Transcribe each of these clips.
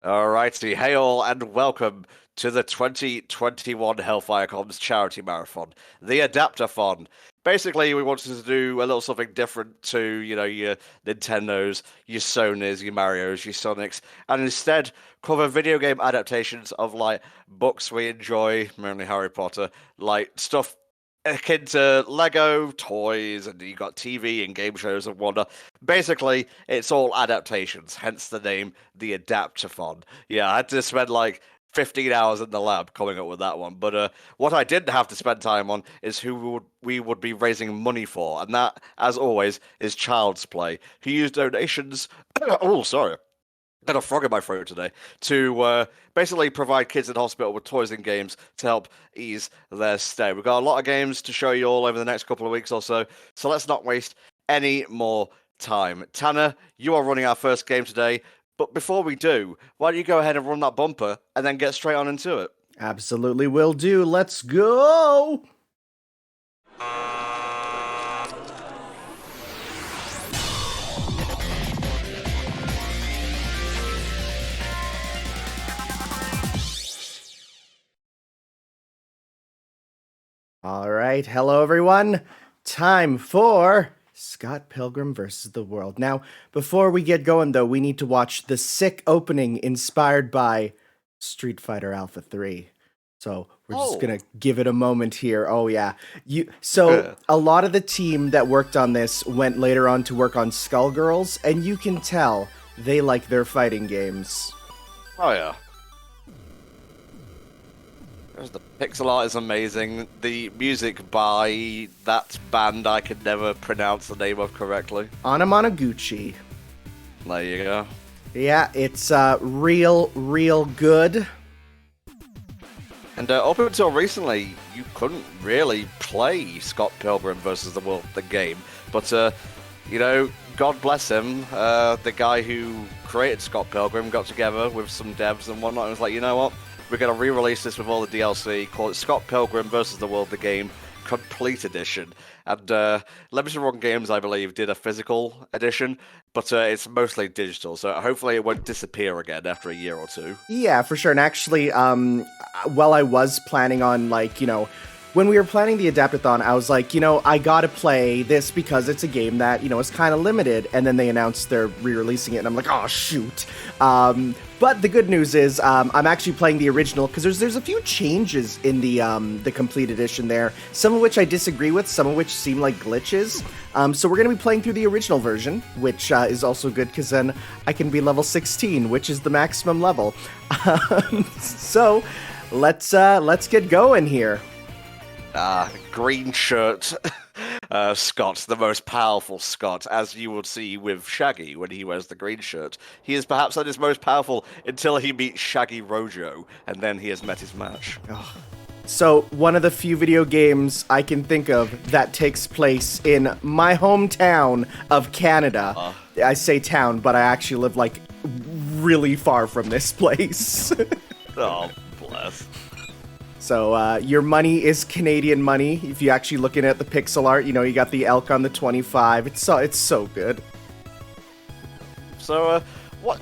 Alrighty, hey all, and welcome to the 2021 Hellfire Comms Charity Marathon, the Adaptathon. Basically, we wanted to do a little something different to, your Nintendos, your Sonys, your Marios, your Sonics, and instead cover video game adaptations of, like, books we enjoy, mainly Harry Potter, like, stuff akin to Lego, toys, and you got TV and game shows and whatnot. Basically, it's all adaptations, hence the name, the Adaptathon. Yeah, I had to spend like 15 hours in the lab coming up with that one. But what I didn't have to spend time on is who we would be raising money for, and that, as always, is Child's Play, who use donations. Oh, sorry. Got a frog in my throat today to basically provide kids in hospital with toys and games to help ease their stay. We've got a lot of games to show you all over the next couple of weeks or so, so let's not waste any more time. Tanner, you are running our first game today, but before we do, why don't you go ahead and run that bumper and then get straight on into it? Absolutely will do. Let's go! All right, hello everyone. Time for Scott Pilgrim versus the World. Now, before we get going though, we need to watch the sick opening inspired by Street Fighter Alpha 3. So we're just gonna give it a moment here. Oh yeah, a lot of the team that worked on this went later on to work on Skullgirls, and you can tell they like their fighting games. Oh yeah. The pixel art is amazing. The music by that band I could never pronounce the name of correctly. Anamanaguchi. There you go. Yeah, it's real good. And up until recently, you couldn't really play Scott Pilgrim versus the World, the game. But, God bless him, the guy who created Scott Pilgrim got together with some devs and whatnot and was like, you know what? We're going to re-release this with all the DLC, call it Scott Pilgrim versus the World, the game, Complete Edition. And Limited Run Games, I believe, did a physical edition, but it's mostly digital, so hopefully it won't disappear again after a year or two. Yeah, for sure. And actually, while I was planning on, when we were planning the Adaptathon, I was like, I gotta play this because it's a game that, is kind of limited. And then they announced they're re-releasing it, and I'm like, oh, shoot. But the good news is I'm actually playing the original because there's a few changes in the Complete Edition there, some of which I disagree with, some of which seem like glitches. So we're going to be playing through the original version, which is also good because then I can be level 16, which is the maximum level. So let's get going here. Green shirt Scott, the most powerful Scott, as you would see with Shaggy when he wears the green shirt. He is perhaps at his most powerful until he meets Shaggy Rojo, and then he has met his match. Oh. So, one of the few video games I can think of that takes place in my hometown of Canada. I say town, but I actually live, really far from this place. Oh, bless. So, your money is Canadian money. If you're actually looking at the pixel art, you got the elk on the 25. It's so good. So, what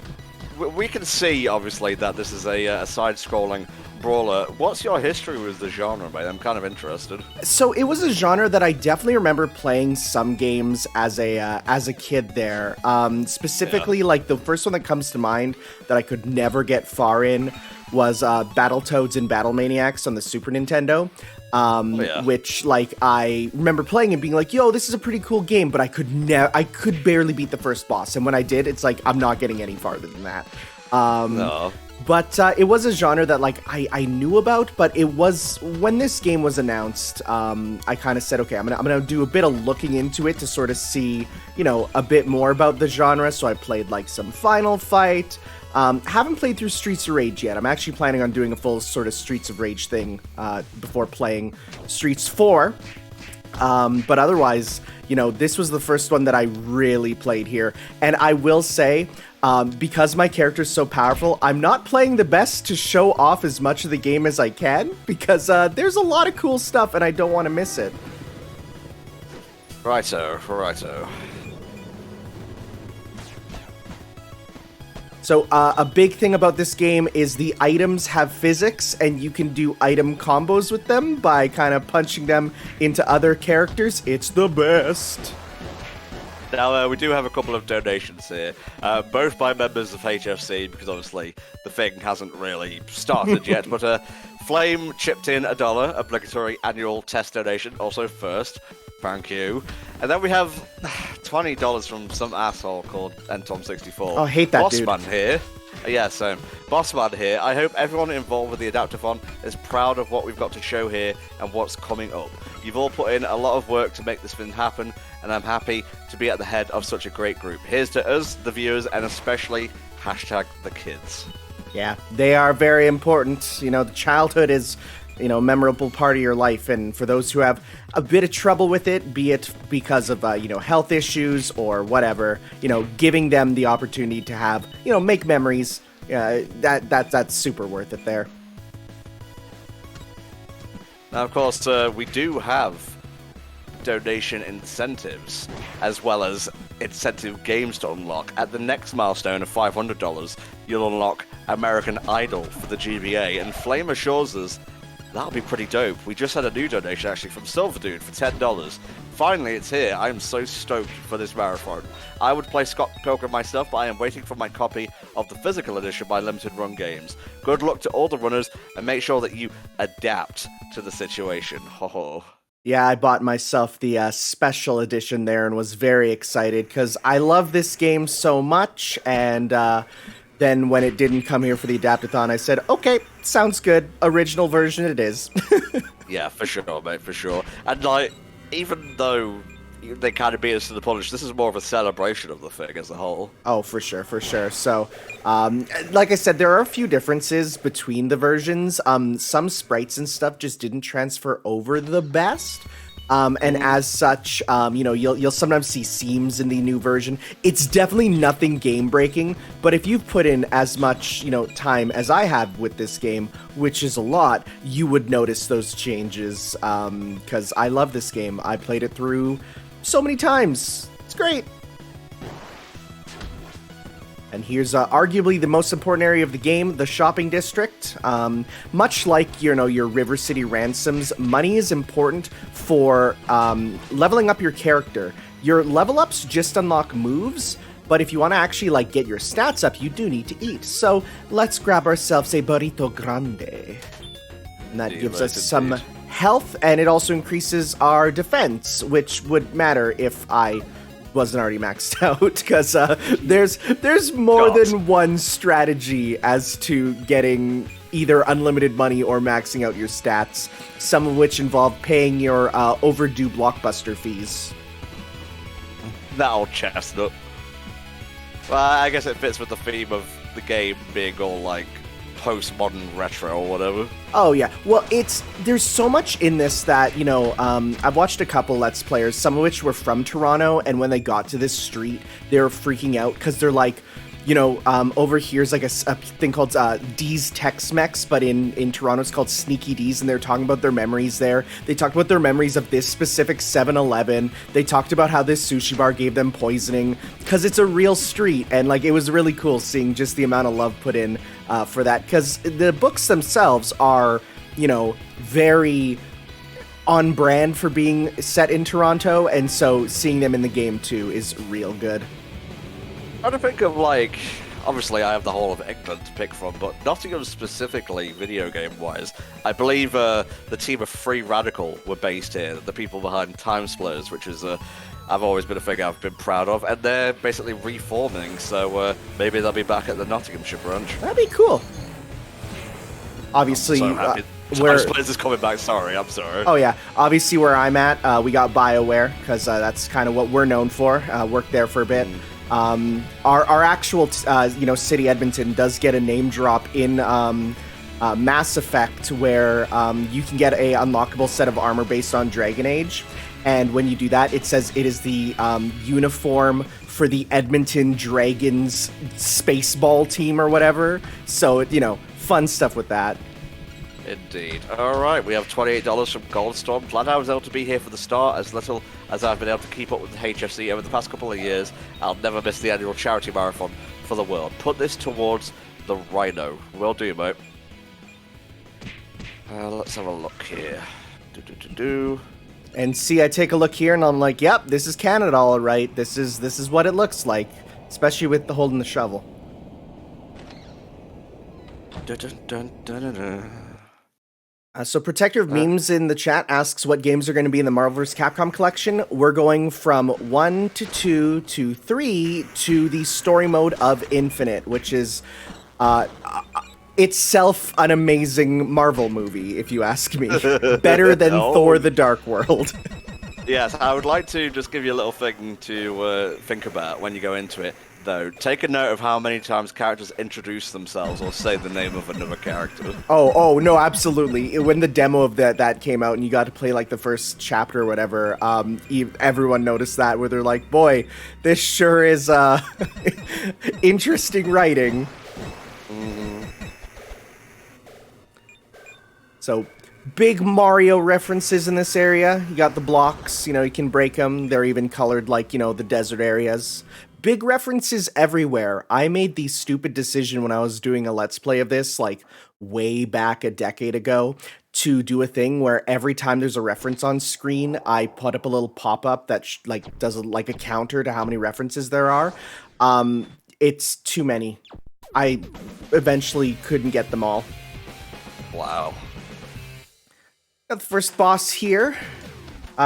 we can see, obviously, that this is a side-scrolling brawler. What's your history with the genre, mate? I'm kind of interested. So, it was a genre that I definitely remember playing some games as a kid there. Specifically, the first one that comes to mind that I could never get far in was Battletoads and Battle Maniacs on the Super Nintendo, which, I remember playing and being like, yo, this is a pretty cool game, but I could barely beat the first boss, and when I did, it's like, I'm not getting any farther than that. No. But it was a genre that, I knew about, but it was, when this game was announced, I kind of said, okay, I'm gonna do a bit of looking into it to sort of see, a bit more about the genre, so I played, some Final Fight. Haven't played through Streets of Rage yet. I'm actually planning on doing a full sort of Streets of Rage thing before playing Streets 4. But otherwise, this was the first one that I really played here. And I will say, because my character is so powerful, I'm not playing the best to show off as much of the game as I can, because there's a lot of cool stuff and I don't want to miss it. Righto. So a big thing about this game is the items have physics, and you can do item combos with them by kind of punching them into other characters. It's the best. Now, we do have a couple of donations here, both by members of HFC, because obviously the thing hasn't really started yet, but Flame chipped in $1, obligatory annual test donation, also first. Thank you. And then we have $20 from some asshole called Entom64. Oh, I hate that dude. Bossman here. Yeah, same. Bossman here. I hope everyone involved with the Adaptathon is proud of what we've got to show here and what's coming up. You've all put in a lot of work to make this thing happen, and I'm happy to be at the head of such a great group. Here's to us, the viewers, and especially #the kids. Yeah, they are very important. You know, the childhood is, you know, a memorable part of your life, and for those who have a bit of trouble with it, be it because of, you know, health issues or whatever, you know, giving them the opportunity to have, you know, make memories, that's super worth it there. Now, of course, we do have donation incentives, as well as incentive games to unlock. At the next milestone of $500, you'll unlock American Idol for the GBA, and Flame assures us that'll be pretty dope. We just had a new donation, actually, from Silver Dude for $10. Finally, it's here. I am so stoked for this marathon. I would play Scott Pilgrim myself, but I am waiting for my copy of the physical edition by Limited Run Games. Good luck to all the runners, and make sure that you adapt to the situation. Ho ho. Yeah, I bought myself the special edition there and was very excited because I love this game so much, and then when it didn't come here for the Adaptathon, I said, okay, sounds good. Original version it is. Yeah, for sure, mate, for sure. And, like, even though they kind of beat us to the punch, this is more of a celebration of the thing as a whole. Oh, for sure, for sure. So, like I said, there are a few differences between the versions. Some sprites and stuff just didn't transfer over the best. And as such, you know, you'll sometimes see seams in the new version. It's definitely nothing game-breaking, but if you've put in as much, you know, time as I have with this game, which is a lot, you would notice those changes, because I love this game. I played it through so many times. It's great. And here's arguably the most important area of the game, the shopping district. Much like, you know, your River City ransoms, money is important for leveling up your character. Your level ups just unlock moves, but if you want to actually, like, get your stats up, you do need to eat. So let's grab ourselves a burrito grande. And that gives us some health, and it also increases our defense, which would matter if I wasn't already maxed out, because there's more than one strategy as to getting either unlimited money or maxing out your stats, some of which involve paying your overdue blockbuster fees. That old chestnut. Well, I guess it fits with the theme of the game being all, like, postmodern retro or whatever. Oh yeah, well, there's so much in this that, you know, I've watched a couple Let's Players, some of which were from Toronto, and when they got to this street, they were freaking out because they're like, you know, over here's like a thing called D's Tex-Mex, but in Toronto it's called Sneaky D's, and they're talking about their memories there. They talked about their memories of this specific 7-Eleven. They talked about how this sushi bar gave them poisoning, because it's a real street, and, like, it was really cool seeing just the amount of love put in for that, because the books themselves are, you know, very on brand for being set in Toronto, and so seeing them in the game too is real good. I don't think of, like, obviously I have the whole of England to pick from, but Nottingham specifically, video game-wise, I believe the team of Free Radical were based here, the people behind Time Splitters, which is I've always been a thing I've been proud of, and they're basically reforming, so maybe they'll be back at the Nottinghamshire branch. That'd be cool. Obviously, Time Splitters is coming back, sorry, I'm sorry. Oh yeah, obviously where I'm at, we got BioWare, because that's kind of what we're known for, worked there for a bit. Our actual, you know, city, Edmonton, does get a name drop in Mass Effect, where you can get a unlockable set of armor based on Dragon Age, and when you do that, it says it is the uniform for the Edmonton Dragons Spaceball team or whatever, so, you know, fun stuff with that. Indeed. Alright, we have $28 from Goldstorm. Glad I was able to be here for the start, as little as I've been able to keep up with the HFC over the past couple of years. I'll never miss the annual charity marathon. for the world. Put this towards the rhino. Will do, mate. Let's have a look here. And see, I take a look here, and I'm like, yep, this is Canada, all right. This is what it looks like, especially with the holding the shovel. So Protector of Memes in the chat asks what games are going to be in the Marvel vs. Capcom collection. We're going from 1 to 2 to 3 to the story mode of Infinite, which is itself an amazing Marvel movie, if you ask me. Better than Thor the Dark World. Yes, I would like to just give you a little thing to think about when you go into it, though. Take a note of how many times characters introduce themselves or say the name of another character. Oh, no, absolutely. When the demo of that came out and you got to play like the first chapter or whatever, everyone noticed that, where they're like, boy, this sure is interesting writing. Mm-hmm. So, big Mario references in this area. You got the blocks, you can break them. They're even colored like, the desert areas. Big references everywhere. I made the stupid decision when I was doing a Let's Play of this, like, way back a decade ago, to do a thing where every time there's a reference on screen, I put up a little pop-up that, does, a counter to how many references there are. It's too many. I eventually couldn't get them all. Wow. Got the first boss here.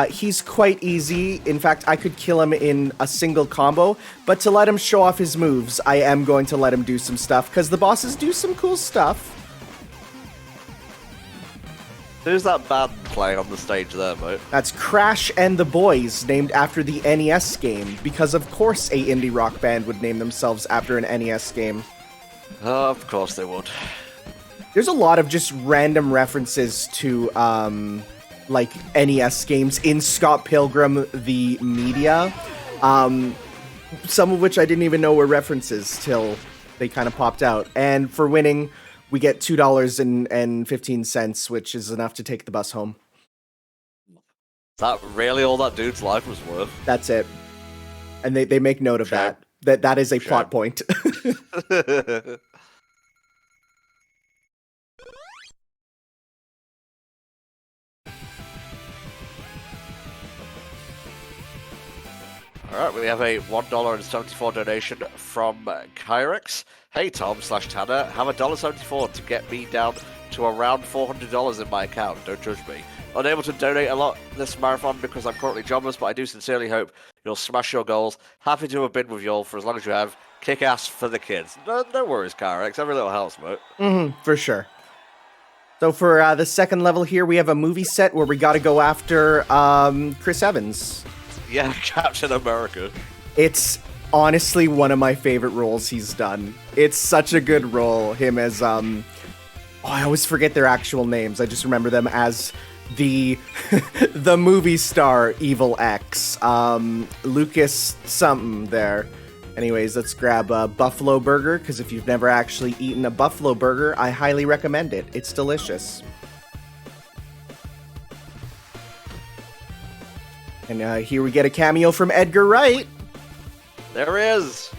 He's quite easy. In fact, I could kill him in a single combo, but to let him show off his moves, I am going to let him do some stuff, because the bosses do some cool stuff. Who's that band playing on the stage there, mate? That's Crash and the Boys, named after the NES game, because of course a indie rock band would name themselves after an NES game. Of course they would. There's a lot of just random references to, NES games in Scott Pilgrim, the media. Some of which I didn't even know were references till they kind of popped out. And for winning, we get $2.15, which is enough to take the bus home. Is that really all that dude's life was worth? That's it. And they make note of that. That is a plot point. Alright, we have a $1.74 donation from Kyrex. Hey Tom/Tanner, have $1.74 to get me down to around $400 in my account. Don't judge me. Unable to donate a lot this marathon because I'm currently jobless, but I do sincerely hope you'll smash your goals. Happy to have been with y'all for as long as you have. Kick ass for the kids. No worries, Kyrex. Every little helps, mate. For sure. So for the second level here, we have a movie set where we got to go after Chris Evans. Yeah, Captain America. It's honestly one of my favorite roles he's done. It's such a good role, him as, I always forget their actual names. I just remember them as the the movie star Evil X. Lucas something there. Anyways, let's grab a buffalo burger, because if you've never actually eaten a buffalo burger, I highly recommend it. It's delicious. And here we get a cameo from Edgar Wright. There is.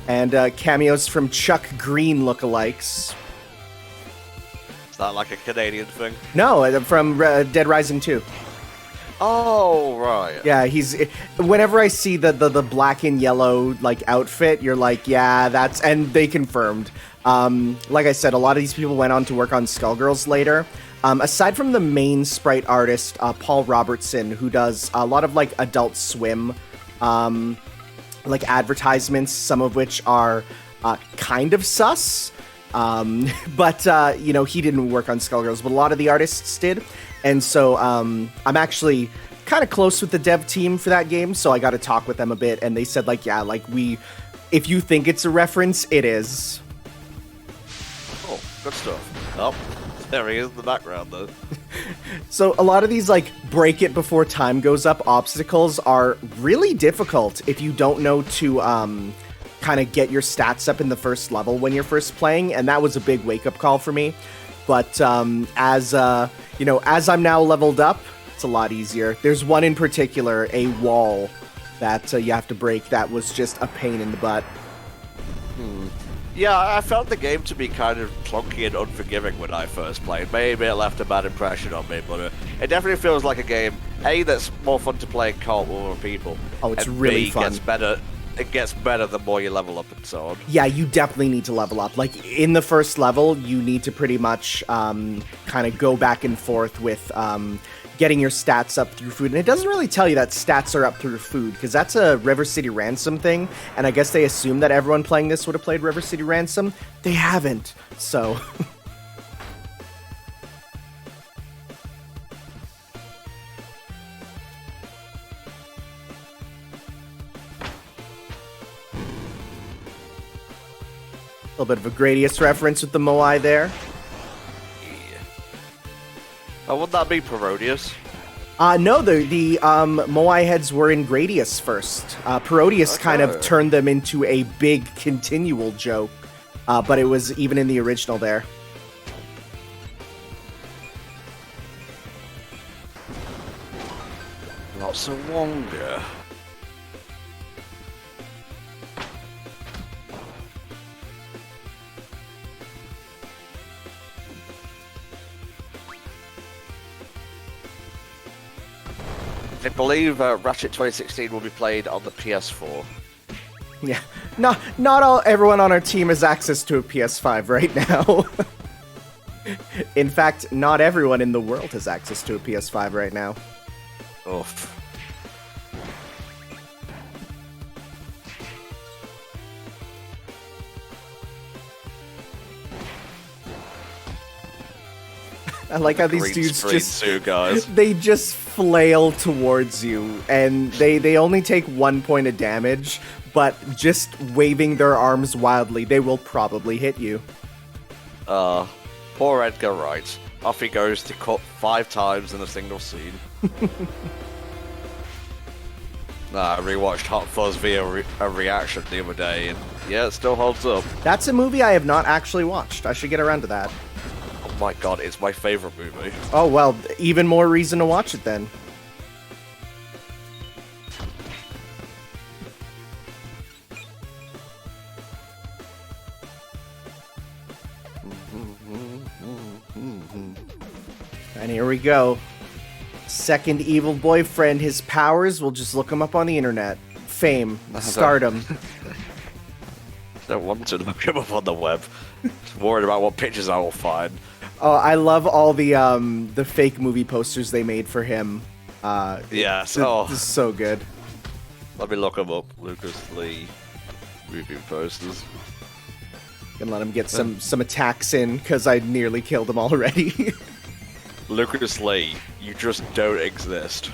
And cameos from Chuck Green lookalikes. Is that like a Canadian thing? No, from Dead Rising 2. Oh, right. Yeah, whenever I see the black and yellow outfit, you're like, yeah, that's, and they confirmed. Like I said, a lot of these people went on to work on Skullgirls later. Aside from the main sprite artist, Paul Robertson, who does a lot of Adult Swim, advertisements, some of which are kind of sus. But he didn't work on Skullgirls, but a lot of the artists did. And so I'm actually kind of close with the dev team for that game, so I got to talk with them a bit, and they said if you think it's a reference, it is. Oh, good stuff. Oh, there he is in the background, though. So a lot of these, break it before time goes up obstacles are really difficult if you don't know to, kind of get your stats up in the first level when you're first playing, and that was a big wake-up call for me. But, as I'm now leveled up, it's a lot easier. There's one in particular, a wall, that you have to break that was just a pain in the butt. Yeah, I felt the game to be kind of clunky and unforgiving when I first played. Maybe it left a bad impression on me, but it definitely feels like a game, A, that's more fun to play in co-op with other people. Oh, it's and really B, fun. It gets better the more you level up and so on. Yeah, you definitely need to level up. Like, in the first level, you need to pretty much kind of go back and forth with getting your stats up through food. And it doesn't really tell you that stats are up through food, because that's a River City Ransom thing, and I guess they assume that everyone playing this would have played River City Ransom. They haven't, so... A little bit of a Gradius reference with the Moai there. Yeah. Oh, wouldn't that be Parodius? No, the Moai heads were in Gradius first. Parodius kind of turned them into a big continual joke, but it was even in the original there. Not so longer. I believe Ratchet 2016 will be played on the PS4. Yeah, not everyone on our team has access to a PS5 right now. In fact, not everyone in the world has access to a PS5 right now. Oof. I like how these Green dudes screen just too, guys. they just flail towards you, and they only take 1 point of damage, but just waving their arms wildly, they will probably hit you. Poor Edgar Wright. Off he goes to cut 5 times in a single scene. I rewatched Hot Fuzz via a reaction the other day, and yeah, it still holds up. That's a movie I have not actually watched. I should get around to that. Oh my god, it's my favorite movie. Oh, well, even more reason to watch it then. And here we go. Second evil boyfriend, his powers, we'll just look him up on the internet. Fame, stardom. Don't want to look him up on the web. Just worried about what pictures I will find. Oh, I love all the fake movie posters they made for him. Yes. This is so good. Let me look him up. Lucas Lee movie posters. Gonna let him get some attacks in, because I nearly killed him already. Lucas Lee, you just don't exist.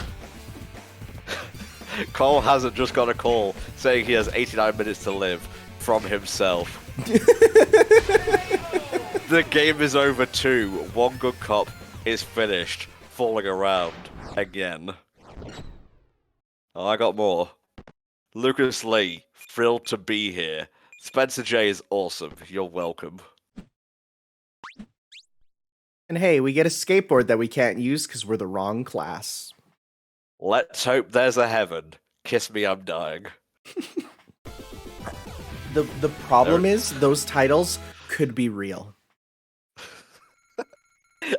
Cole hasn't just got a call saying he has 89 minutes to live from himself. The game is over too. One good cop is finished. Falling around again. Oh, I got more. Lucas Lee, thrilled to be here. Spencer J is awesome. You're welcome. And hey, we get a skateboard that we can't use because we're the wrong class. Let's hope there's a heaven. Kiss me, I'm dying. The problem is, those titles could be real.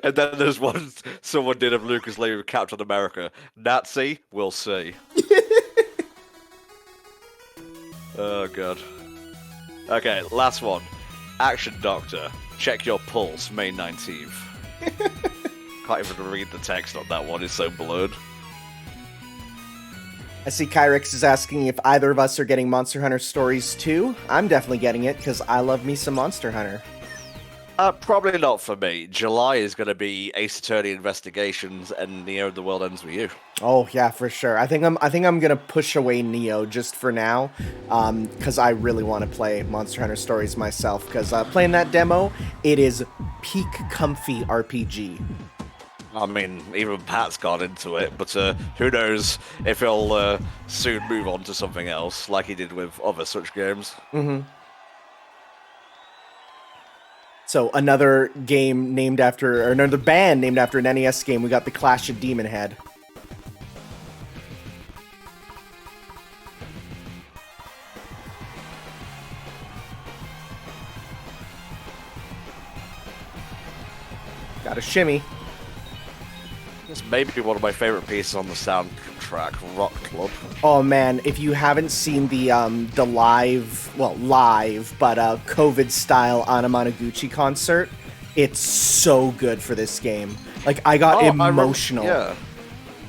And then there's one someone did of Lucas Lee with Captain America. Nazi, we'll see. Oh god. Okay, last one. Action Doctor. Check your pulse, May 19th. Can't even read the text on that one, it's so blurred. I see Kyrix is asking if either of us are getting Monster Hunter Stories 2. I'm definitely getting it, because I love me some Monster Hunter. Probably not for me. July is going to be Ace Attorney Investigations and Neo The World Ends With You. Oh yeah, for sure. I think I'm gonna push away Neo just for now, because I really want to play Monster Hunter Stories myself. Because playing that demo, it is peak comfy RPG. I mean, even Pat's got into it, but who knows if he'll soon move on to something else, like he did with other such games. Mm-hmm. So another game named after, or another band named after an NES game, we got the Clash of Demon Head. Got a shimmy. This may be one of my favorite pieces on the soundtrack, Rock Club. Oh man, if you haven't seen the live, but COVID style Anamanaguchi concert, it's so good for this game. Like I got emotional.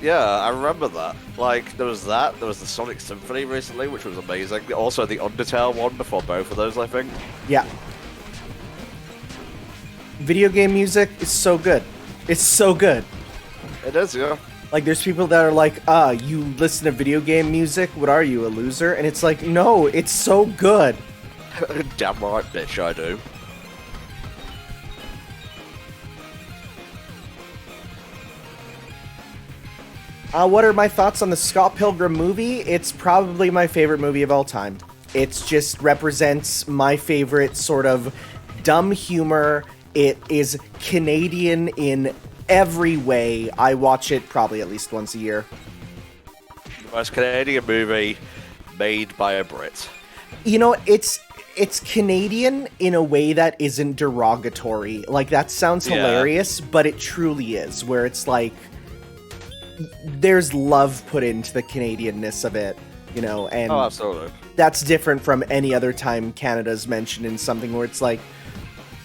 Yeah, I remember that. Like there was the Sonic Symphony recently, which was amazing. Also the Undertale one before both of those, I think. Yeah. Video game music is so good. It's so good. It is, yeah. Like, there's people that are like, you listen to video game music? What are you, a loser? And it's like, no, it's so good. Damn right, bitch, I do. What are my thoughts on the Scott Pilgrim movie? It's probably my favorite movie of all time. It just represents my favorite sort of dumb humor. It is Canadian in every way. I watch it probably at least once a year. The most Canadian movie made by a Brit. You know, it's Canadian in a way that isn't derogatory. Like, that sounds hilarious, but it truly is, where it's like, there's love put into the Canadianness of it, you know, and oh, absolutely. That's different from any other time Canada's mentioned in something where it's like,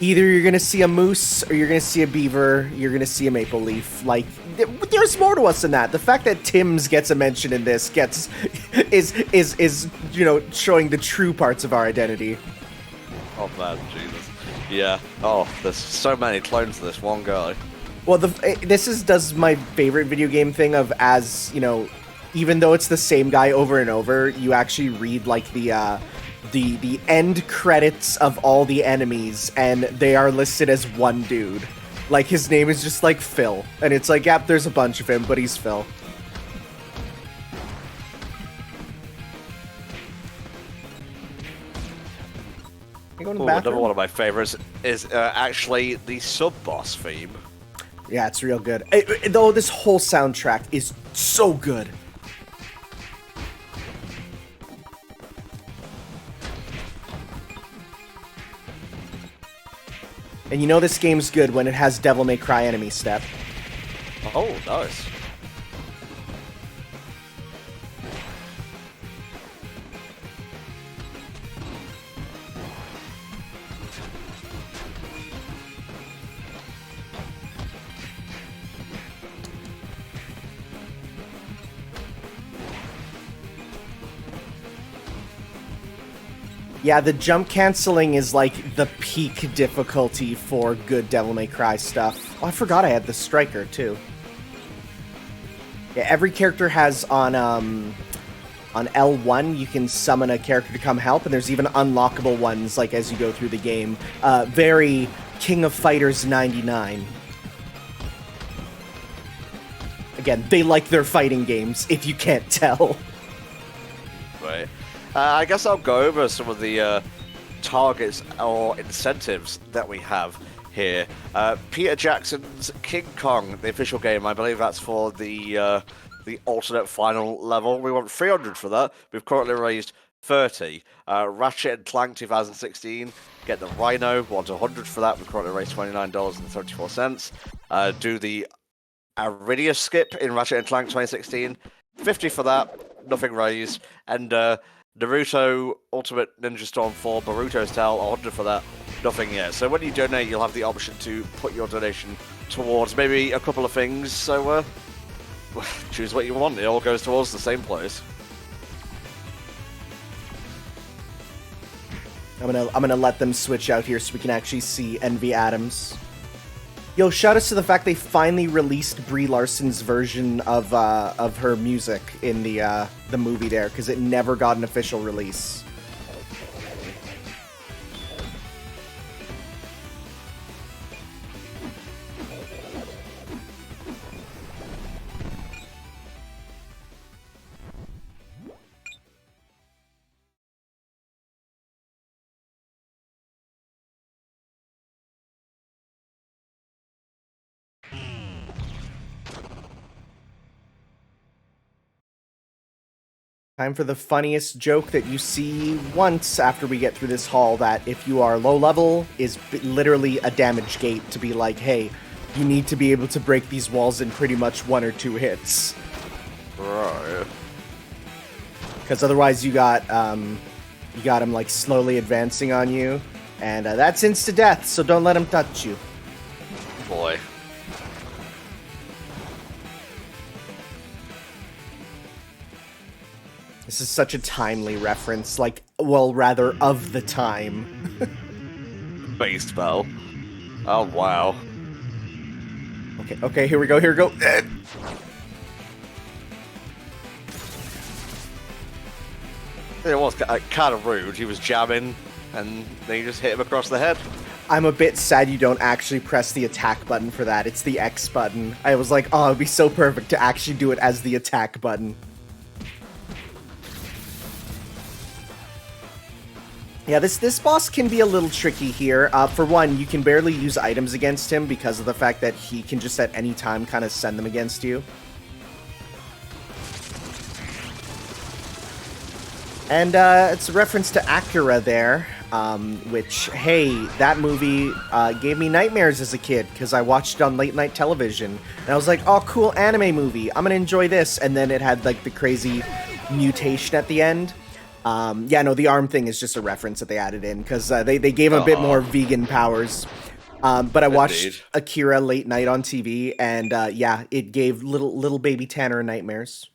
either you're gonna see a moose, or you're gonna see a beaver, you're gonna see a maple leaf. Like, there's more to us than that. The fact that Tim's gets a mention in this is you know, showing the true parts of our identity. Oh man, Jesus. Yeah. Oh, there's so many clones of this one guy. Well, this does my favorite video game thing of, as, you know, even though it's the same guy over and over, you actually read, like, the end credits of all the enemies, and they are listed as one dude. Like, his name is just, like, Phil. And it's like, yep, there's a bunch of him, but he's Phil. You going to the bathroom? Another one of my favorites is actually the sub-boss theme. Yeah, it's real good. Though this whole soundtrack is so good. And you know this game's good when it has Devil May Cry enemy step. Oh, nice. Yeah, the jump canceling is like the peak difficulty for good Devil May Cry stuff. Oh, I forgot I had the Striker too. Yeah, every character has on L1 you can summon a character to come help, and there's even unlockable ones like as you go through the game. Very King of Fighters 99. Again, they like their fighting games, if you can't tell. Right. I guess I'll go over some of the targets or incentives that we have here. Peter Jackson's King Kong, the official game, I believe that's for the alternate final level. We want 300 for that. We've currently raised 30. Ratchet and Clank 2016, get the Rhino, want 100 for that. We've currently raised $29.34. Do the Aridia skip in Ratchet and Clank 2016, 50 for that, nothing raised. And Naruto Ultimate Ninja Storm 4 Boruto's Tale, 100 for that, nothing yet. So when you donate, you'll have the option to put your donation towards maybe a couple of things. So choose what you want. It all goes towards the same place. I'm gonna let them switch out here so we can actually see Envy Adams. Yo, shout out to the fact they finally released Brie Larson's version of her music in the movie there, because it never got an official release. Time for the funniest joke that you see once after we get through this hall, that if you are low level is literally a damage gate to be like, hey, you need to be able to break these walls in pretty much 1 or 2 hits. Right. Because otherwise you got him like slowly advancing on you, and that's insta-death, so don't let him touch you. Boy. This is such a timely reference, like, well, rather, of the time. Base spell. Oh, wow. Okay, here we go. It was kind of rude. He was jamming, and then you just hit him across the head. I'm a bit sad you don't actually press the attack button for that. It's the X button. I was like, oh, it'd be so perfect to actually do it as the attack button. Yeah, this boss can be a little tricky here. For one, you can barely use items against him because of the fact that he can just at any time kind of send them against you. And it's a reference to Acura there, which, hey, that movie gave me nightmares as a kid because I watched it on late night television. And I was like, oh, cool anime movie. I'm going to enjoy this. And then it had like the crazy mutation at the end. Yeah, no, the arm thing is just a reference that they added in because they gave him a bit more vegan powers. But I watched Akira late night on TV, and yeah, it gave little baby Tanner nightmares.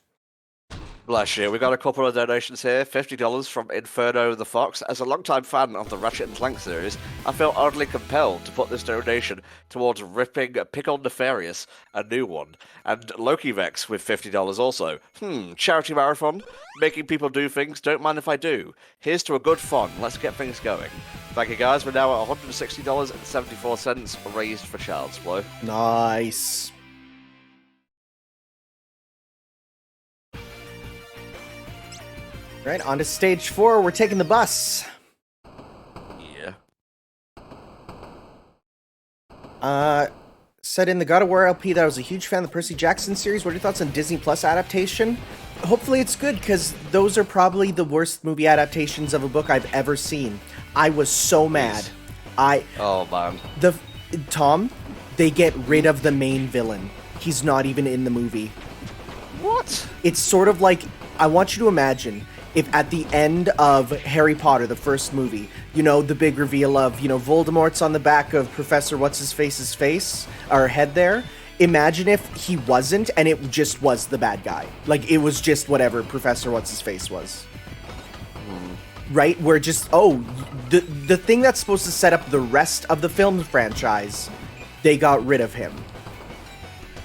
Bless you. We got a couple of donations here. $50 from Inferno the Fox. As a longtime fan of the Ratchet and Clank series, I feel oddly compelled to put this donation towards ripping Pickle Nefarious, a new one. And Loki Vex with $50 also. Charity marathon? Making people do things, don't mind if I do. Here's to a good fun. Let's get things going. Thank you guys. We're now at $160.74 raised for child's play. Nice. Right, on to stage 4. We're taking the bus. Yeah. Said in the God of War LP that I was a huge fan of the Percy Jackson series. What are your thoughts on Disney Plus adaptation? Hopefully it's good, because those are probably the worst movie adaptations of a book I've ever seen. I was so mad. Oh, man. Tom, they get rid of the main villain. He's not even in the movie. What? It's sort of like, I want you to imagine if at the end of Harry Potter, the first movie, you know, the big reveal of, you know, Voldemort's on the back of Professor What's-His-Face's face, or head there. Imagine if he wasn't, and it just was the bad guy. Like, it was just whatever Professor What's-His-Face was. Right? Where just, the thing that's supposed to set up the rest of the film franchise, they got rid of him.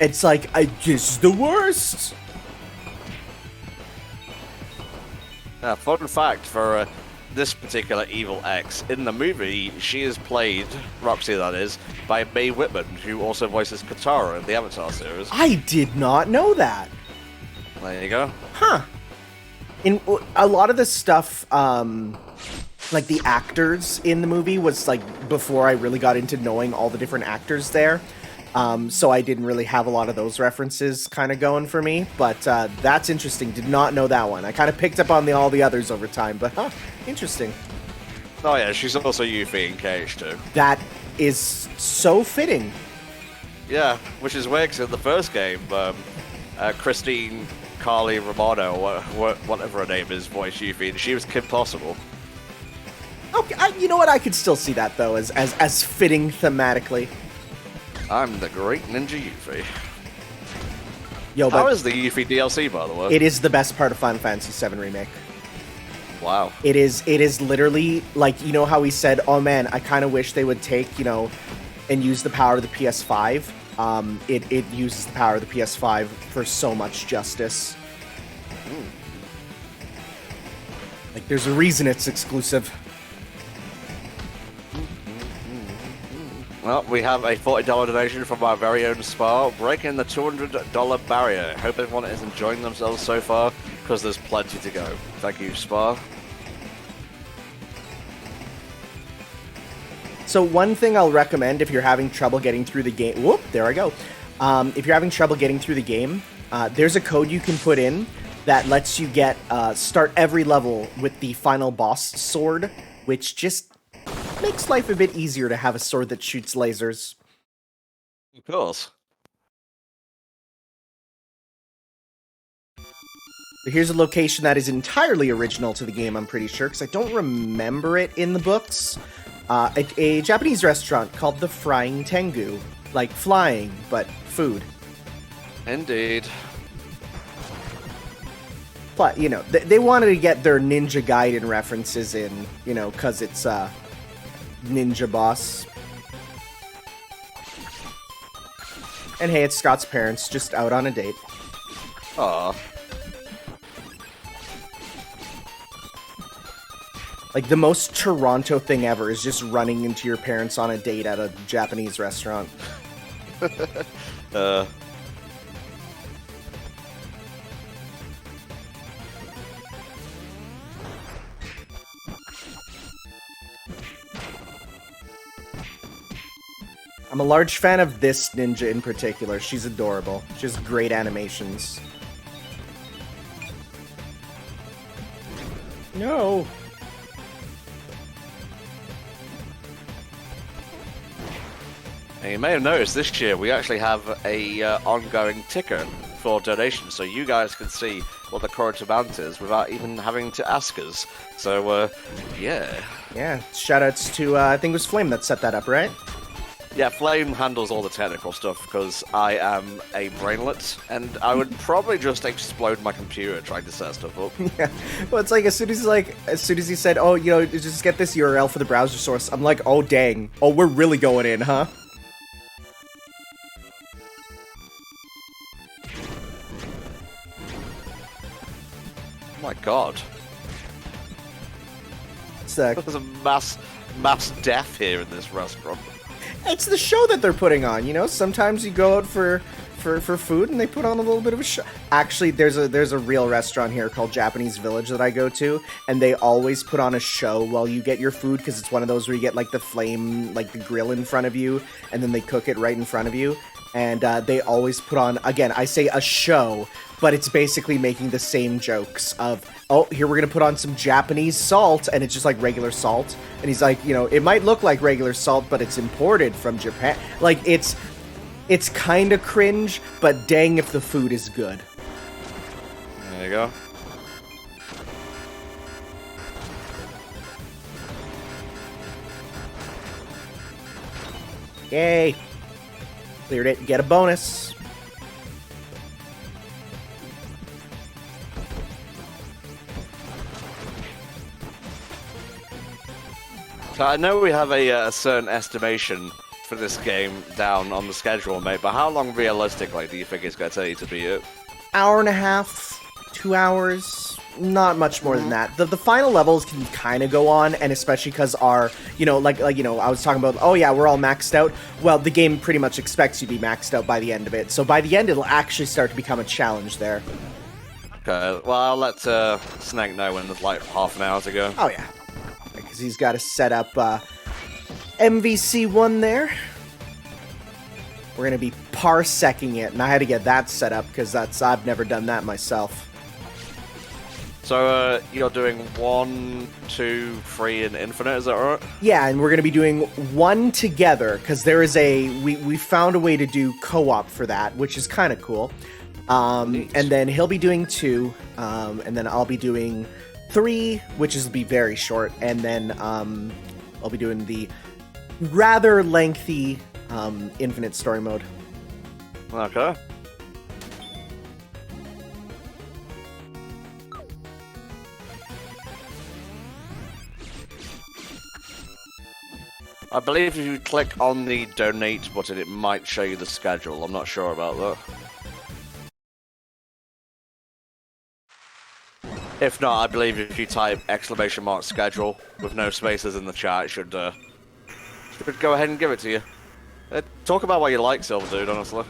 It's like, this is the worst! Fun fact for this particular Evil X, in the movie, she is played, Roxy that is, by Mae Whitman, who also voices Katara in the Avatar series. I did not know that. There you go. Huh. In a lot of the stuff, like the actors in the movie was like before I really got into knowing all the different actors there. So I didn't really have a lot of those references kind of going for me, but that's interesting. Did not know that one. I kind of picked up on all the others over time, but interesting. Oh yeah, she's also Yuffie in Cage too. That is so fitting. Yeah, which is weird because in the first game, Christine Carly Romano, or whatever her name is, voiced Yuffie, and she was Kim Possible. Okay, you know what? I could still see that though, as fitting thematically. I'm the great ninja Yuffie. Yo, How is the Yuffie DLC, by the way? It is the best part of Final Fantasy VII Remake. Wow. It is literally, like, you know how he said, oh man, I kind of wish they would take, you know, and use the power of the PS5. It uses the power of the PS5 for so much justice. Like, there's a reason it's exclusive. Well, we have a $40 donation from our very own Spa, breaking the $200 barrier. Hope everyone is enjoying themselves so far, because there's plenty to go. Thank you, Spa. So one thing I'll recommend if you're having trouble getting through the game... Whoop, there I go. If you're having trouble getting through the game, there's a code you can put in that lets you get start every level with the final boss sword, which just makes life a bit easier to have a sword that shoots lasers. Of course. Here's a location that is entirely original to the game, I'm pretty sure, because I don't remember it in the books. A Japanese restaurant called the Frying Tengu. Like flying, but food. Indeed. But, you know, they wanted to get their Ninja Gaiden references in, you know, because it's Ninja Boss. And hey, it's Scott's parents just out on a date. Aw. Like, the most Toronto thing ever is just running into your parents on a date at a Japanese restaurant. I'm a large fan of this ninja in particular. She's adorable. She has great animations. No. And you may have noticed this year we actually have a ongoing ticker for donations, so you guys can see what the current amount is without even having to ask us. So, yeah. Yeah, shoutouts to, I think it was Flame that set that up, right? Yeah, Flame handles all the technical stuff because I am a brainlet, and I would probably just explode my computer trying to set stuff up. Yeah, well, it's like as soon as he said, "Oh, you know, just get this URL for the browser source," I'm like, "Oh, dang! Oh, we're really going in, huh?" Oh my god, It's there's a mass death here in this restaurant. It's the show that they're putting on, you know? Sometimes you go out for food and they put on a little bit of a show. Actually, there's a real restaurant here called Japanese Village that I go to, and they always put on a show while you get your food, because it's one of those where you get like the flame, like the grill in front of you, and then they cook it right in front of you. And they always put on, again, I say a show, but it's basically making the same jokes of, oh, here we're going to put on some Japanese salt, and it's just like regular salt. And he's like, you know, it might look like regular salt, but it's imported from Japan. Like, it's kind of cringe, but dang if the food is good. There you go. Yay. Cleared it, get a bonus. So I know we have a certain estimation for this game down on the schedule, mate, but how long realistically do you think it's going to take you to beat it? Hour and a half, 2 hours, not much more than that. The final levels can kind of go on, and especially because our, you know, like you know, I was talking about, oh yeah, we're all maxed out. Well, the game pretty much expects you to be maxed out by the end of it. So by the end, it'll actually start to become a challenge there. Okay, well, I'll let Snake know when there's like half an hour to go. Oh yeah, because he's got to set up MVC1 there. We're gonna be parsecing it, and I had to get that set up because I've never done that myself. So you're doing 1, 2, 3 in Infinite, is that right? Yeah, and we're gonna be doing one together because there is we found a way to do co-op for that, which is kind of cool. And then he'll be doing 2, and then I'll be doing 3, which is be very short, and then I'll be doing the rather lengthy Infinite story mode. Okay. I believe if you click on the donate button, it might show you the schedule. I'm not sure about that. If not, I believe if you type !schedule with no spaces in the chat, it should go ahead and give it to you. Talk about what you like, Silver Dude, honestly.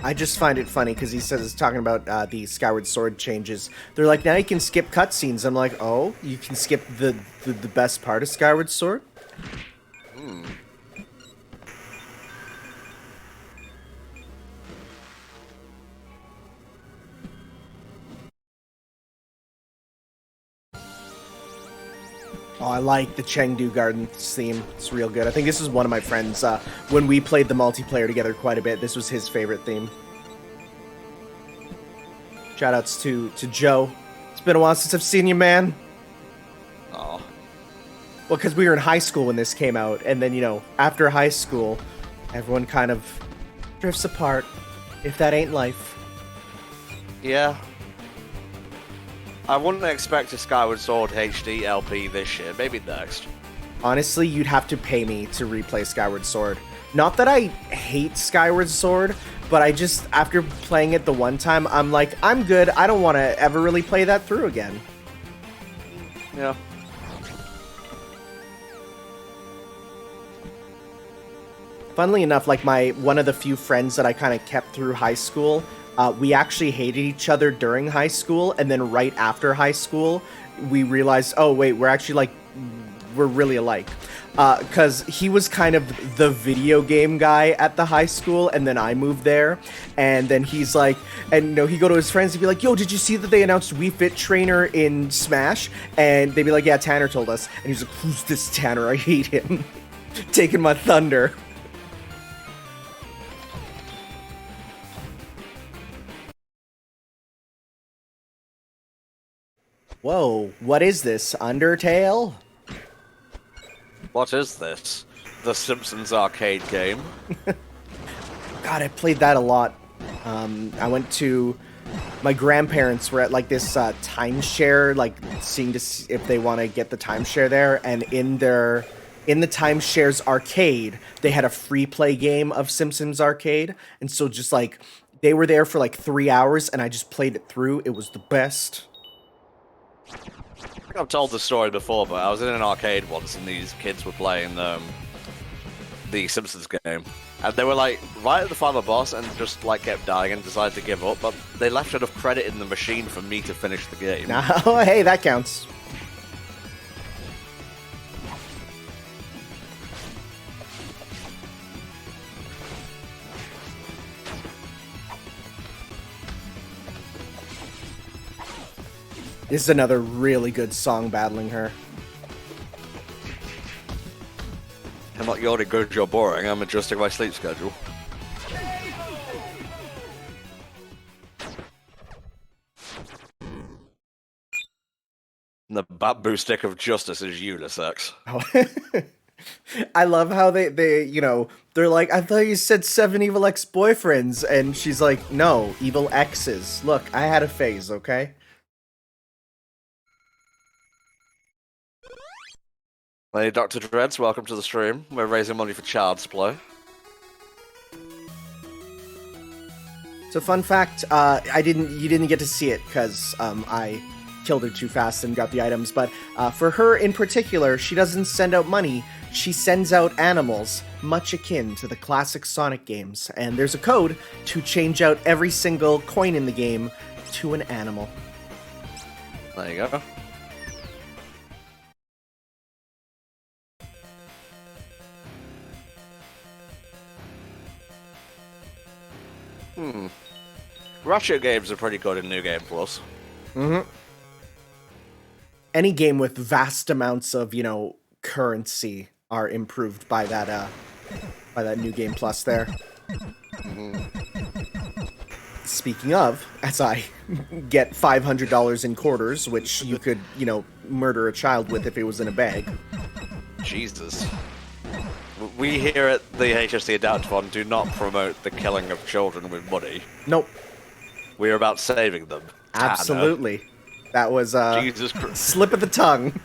I just find it funny because he says it's talking about the Skyward Sword changes. They're like, now you can skip cutscenes. I'm like, oh, you can skip the best part of Skyward Sword? Hmm. Oh, I like the Chengdu Gardens theme. It's real good. I think this is one of my friends, when we played the multiplayer together quite a bit, this was his favorite theme. Shoutouts to Joe. It's been a while since I've seen you, man. Oh. Well, because we were in high school when this came out, and then, you know, after high school, everyone kind of drifts apart, if that ain't life. Yeah. I wouldn't expect a Skyward Sword HD LP this year, maybe next. Honestly, you'd have to pay me to replay Skyward Sword. Not that I hate Skyward Sword, but I just, after playing it the one time, I'm like, I'm good, I don't want to ever really play that through again. Yeah. Funnily enough, like one of the few friends that I kind of kept through high school, we actually hated each other during high school, and then right after high school, we realized, oh wait, we're really alike. Because he was kind of the video game guy at the high school, and then I moved there, and then he's like, and you know, he'd go to his friends and be like, yo, did you see that they announced Wii Fit Trainer in Smash? And they'd be like, yeah, Tanner told us. And he's like, who's this Tanner? I hate him. Taking my thunder. Whoa, what is this, Undertale? What is this? The Simpsons arcade game? God, I played that a lot. I went to... My grandparents were at, like, this timeshare, like, seeing to see if they want to get the timeshare there, and in the timeshare's arcade, they had a free play game of Simpsons Arcade, and so just, like, they were there for, like, 3 hours, and I just played it through. It was the best. I think I've told the story before, but I was in an arcade once and these kids were playing the Simpsons game. And they were like right at the final boss and just like kept dying and decided to give up, but they left enough credit in the machine for me to finish the game. Oh, hey, that counts. This is another really good song battling her. I'm not you're good, you're boring. I'm adjusting my sleep schedule. And the bamboo stick of justice is unisex. Oh. I love how they, you know, they're like, I thought you said 7 evil ex-boyfriends, and she's like, no, evil exes. Look, I had a phase, okay? Hey, Dr. Dreads, welcome to the stream. We're raising money for Child's Play. So, fun fact, you didn't get to see it because I killed her too fast and got the items. But for her in particular, she doesn't send out money. She sends out animals, much akin to the classic Sonic games. And there's a code to change out every single coin in the game to an animal. There you go. Ratchet games are pretty good in New Game Plus. Mm-hmm. Any game with vast amounts of, you know, currency are improved by that New Game Plus there. Mm-hmm. Speaking of, as I get $500 in quarters, which you could, you know, murder a child with if it was in a bag. Jesus. We here at the HFC Adaptathon do not promote the killing of children with money. Nope. We're about saving them. Absolutely. That was Jesus Christ. Slip of the tongue.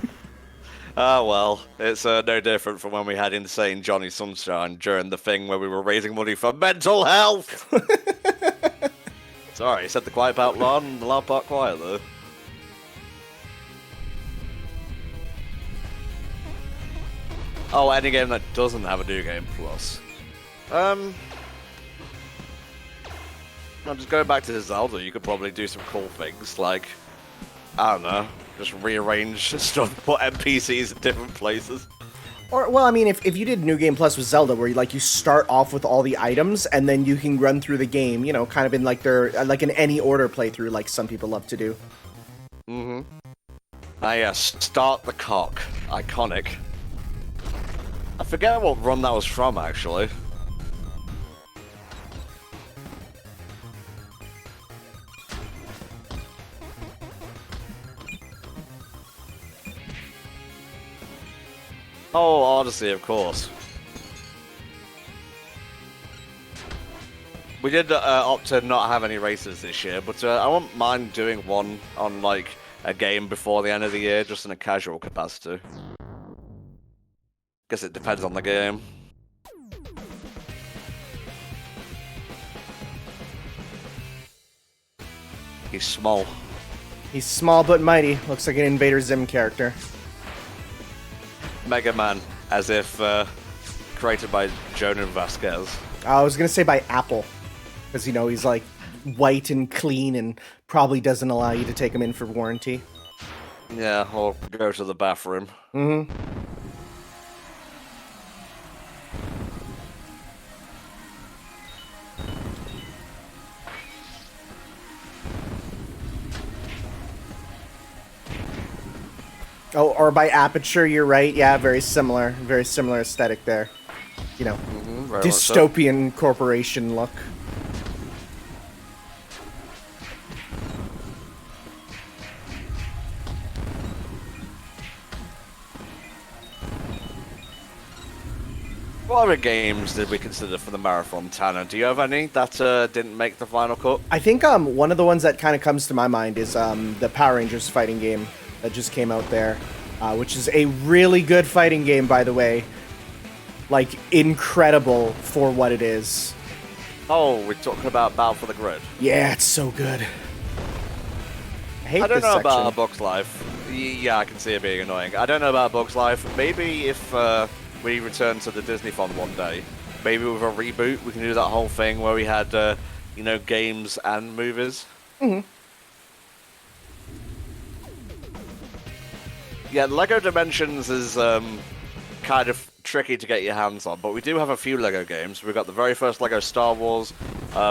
Well, it's no different from when we had Insane Johnny Sunshine during the thing where we were raising money for mental health. Sorry, I said the quiet part loud and the loud part quiet though. Oh, any game that doesn't have a New Game Plus. Well, just going back to Zelda, you could probably do some cool things, like, I don't know, just rearrange stuff, put NPCs in different places. Or, well, I mean, if you did New Game Plus with Zelda, where you start off with all the items, and then you can run through the game, you know, kind of in like an any order playthrough, like some people love to do. Mm-hmm. Ah, yes, Start the Cock. Iconic. I forget what run that was from, actually. Oh, Odyssey, of course. We did opt to not have any races this year, but I wouldn't mind doing one on, like, a game before the end of the year, just in a casual capacity. Guess it depends on the game. He's small. He's small but mighty. Looks like an Invader Zim character. Mega Man, as if created by Jonan Vasquez. I was gonna say by Apple, because you know he's like white and clean and probably doesn't allow you to take him in for warranty. Yeah, or go to the bathroom. Mm-hmm. Oh, or by Aperture, you're right. Yeah, very similar aesthetic there. You know, dystopian corporation look. What other games did we consider for the marathon, Tanner? Do you have any that didn't make the final cut? I think one of the ones that kind of comes to my mind is the Power Rangers fighting game that just came out there, which is a really good fighting game, by the way. Like, incredible for what it is. Oh, we're talking about Battle for the Grid. Yeah, it's so good. I don't know about A Bug's Life. Yeah, I can see it being annoying. I don't know about A Bug's Life. Maybe if we return to the Disney Fund one day, maybe with a reboot, we can do that whole thing where we had, you know, games and movies. Mm-hmm. Yeah, Lego Dimensions is kind of tricky to get your hands on, but we do have a few Lego games. We've got the very first Lego Star Wars,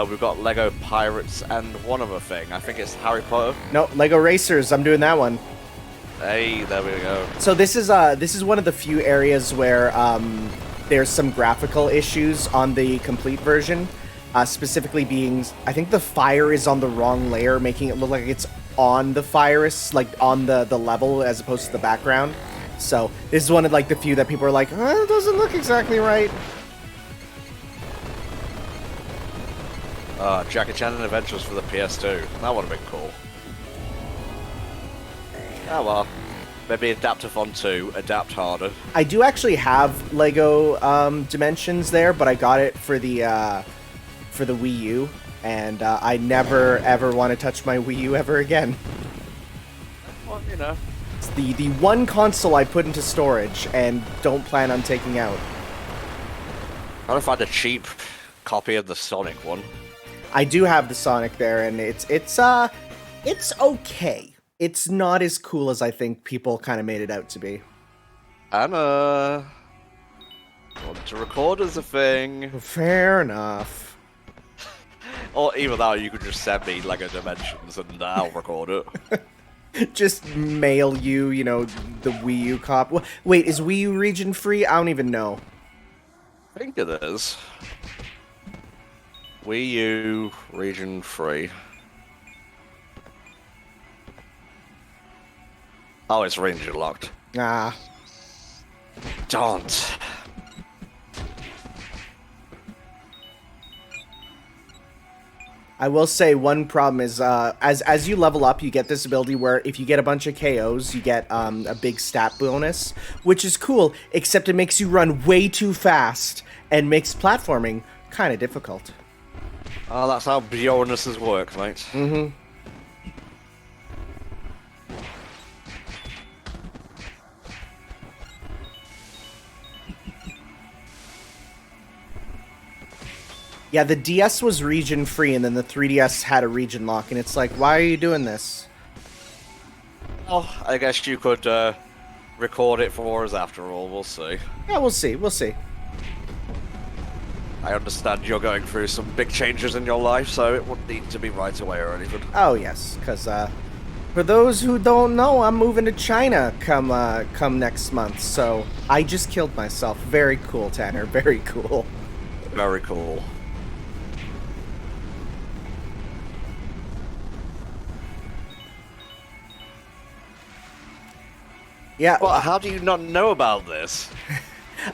we've got Lego Pirates, and one other thing. I think it's Harry Potter. No, Lego Racers. I'm doing that one. Hey, there we go. So this is one of the few areas where there's some graphical issues on the complete version. Specifically being, I think the fire is on the wrong layer, making it look like it's on the virus, like on the level as opposed to the background. So this is one of like the few that people are like, oh, it doesn't look exactly right. Jackie Chan and Adventures for the PS2. That would have been cool. Oh well. Maybe Adaptathon 2, adapt harder. I do actually have Lego Dimensions there, but I got it for the Wii U, and I never ever want to touch my Wii U ever again. Well, you know. It's the one console I put into storage and don't plan on taking out. I want to find a cheap copy of the Sonic one. I do have the Sonic there, and it's okay. It's not as cool as I think people kind of made it out to be. Anna, want to record as a thing. Fair enough. Or even that, you could just send me Lego Dimensions and I'll record it. Just mail you, you know, the Wii U copy. Wait, is Wii U region free? I don't even know. I think it is. Wii U region free. Oh, it's region locked. Ah. Don't. I will say one problem is, as you level up, you get this ability where if you get a bunch of KOs, you get a big stat bonus, which is cool, except it makes you run way too fast and makes platforming kind of difficult. Oh, that's how bonuses work, mate. Mm-hmm. Yeah, the DS was region free, and then the 3DS had a region lock, and it's like, why are you doing this? Well, I guess you could record it for us after all, we'll see. Yeah, we'll see, we'll see. I understand you're going through some big changes in your life, so it wouldn't need to be right away or anything. Oh, yes, because For those who don't know, I'm moving to China come next month. So I just killed myself. Very cool, Tanner. Very cool. Very cool. Yeah. Well, how do you not know about this?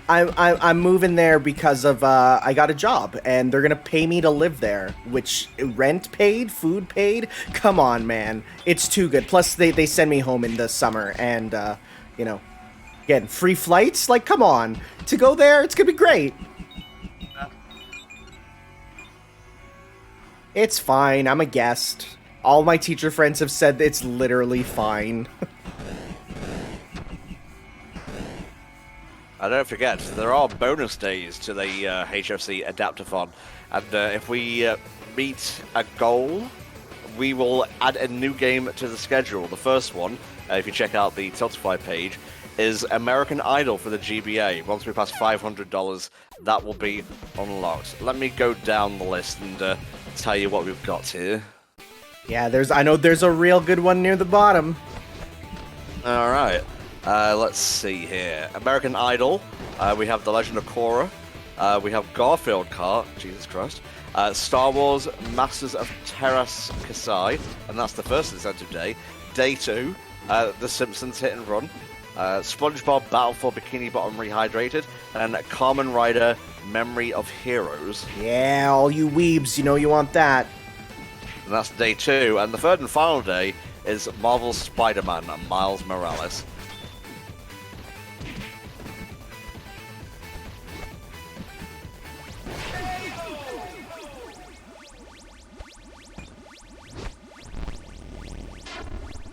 I'm moving there because of I got a job and they're gonna pay me to live there, which rent paid, food paid. Come on, man, it's too good. Plus they send me home in the summer and you know, again, free flights. Like, come on, to go there, it's gonna be great. It's fine. I'm a guest. All my teacher friends have said it's literally fine. Don't forget, there are bonus days to the HFC Adaptathon, and if we meet a goal, we will add a new game to the schedule. The first one, if you check out the Tiltify page, is American Idol for the GBA. Once we pass $500, that will be unlocked. Let me go down the list and tell you what we've got here. Yeah, I know there's a real good one near the bottom. All right. Let's see here. American Idol. We have The Legend of Korra. We have Garfield Kart. Jesus Christ. Star Wars Masters of Terras Kasai. And that's the first incentive day. Day 2. The Simpsons Hit and Run. SpongeBob Battle for Bikini Bottom Rehydrated. And Kamen Rider Memory of Heroes. Yeah, all you weebs, you know you want that. And that's day 2. And the third and final day is Marvel's Spider-Man and Miles Morales.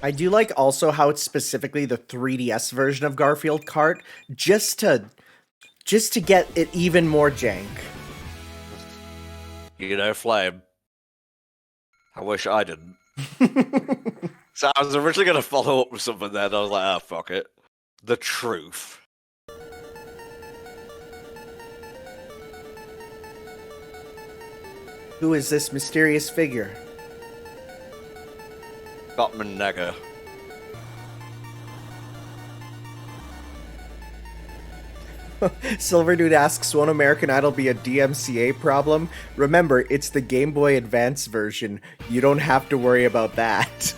I do like also how it's specifically the 3DS version of Garfield Kart, just to get it even more jank. You know, Flame. I wish I didn't. So I was originally going to follow up with something there, and I was like, oh, fuck it. The truth. Who is this mysterious figure? Gottman Negger. Silver Dude asks, won't American Idol be a DMCA problem? Remember, it's the Game Boy Advance version. You don't have to worry about that.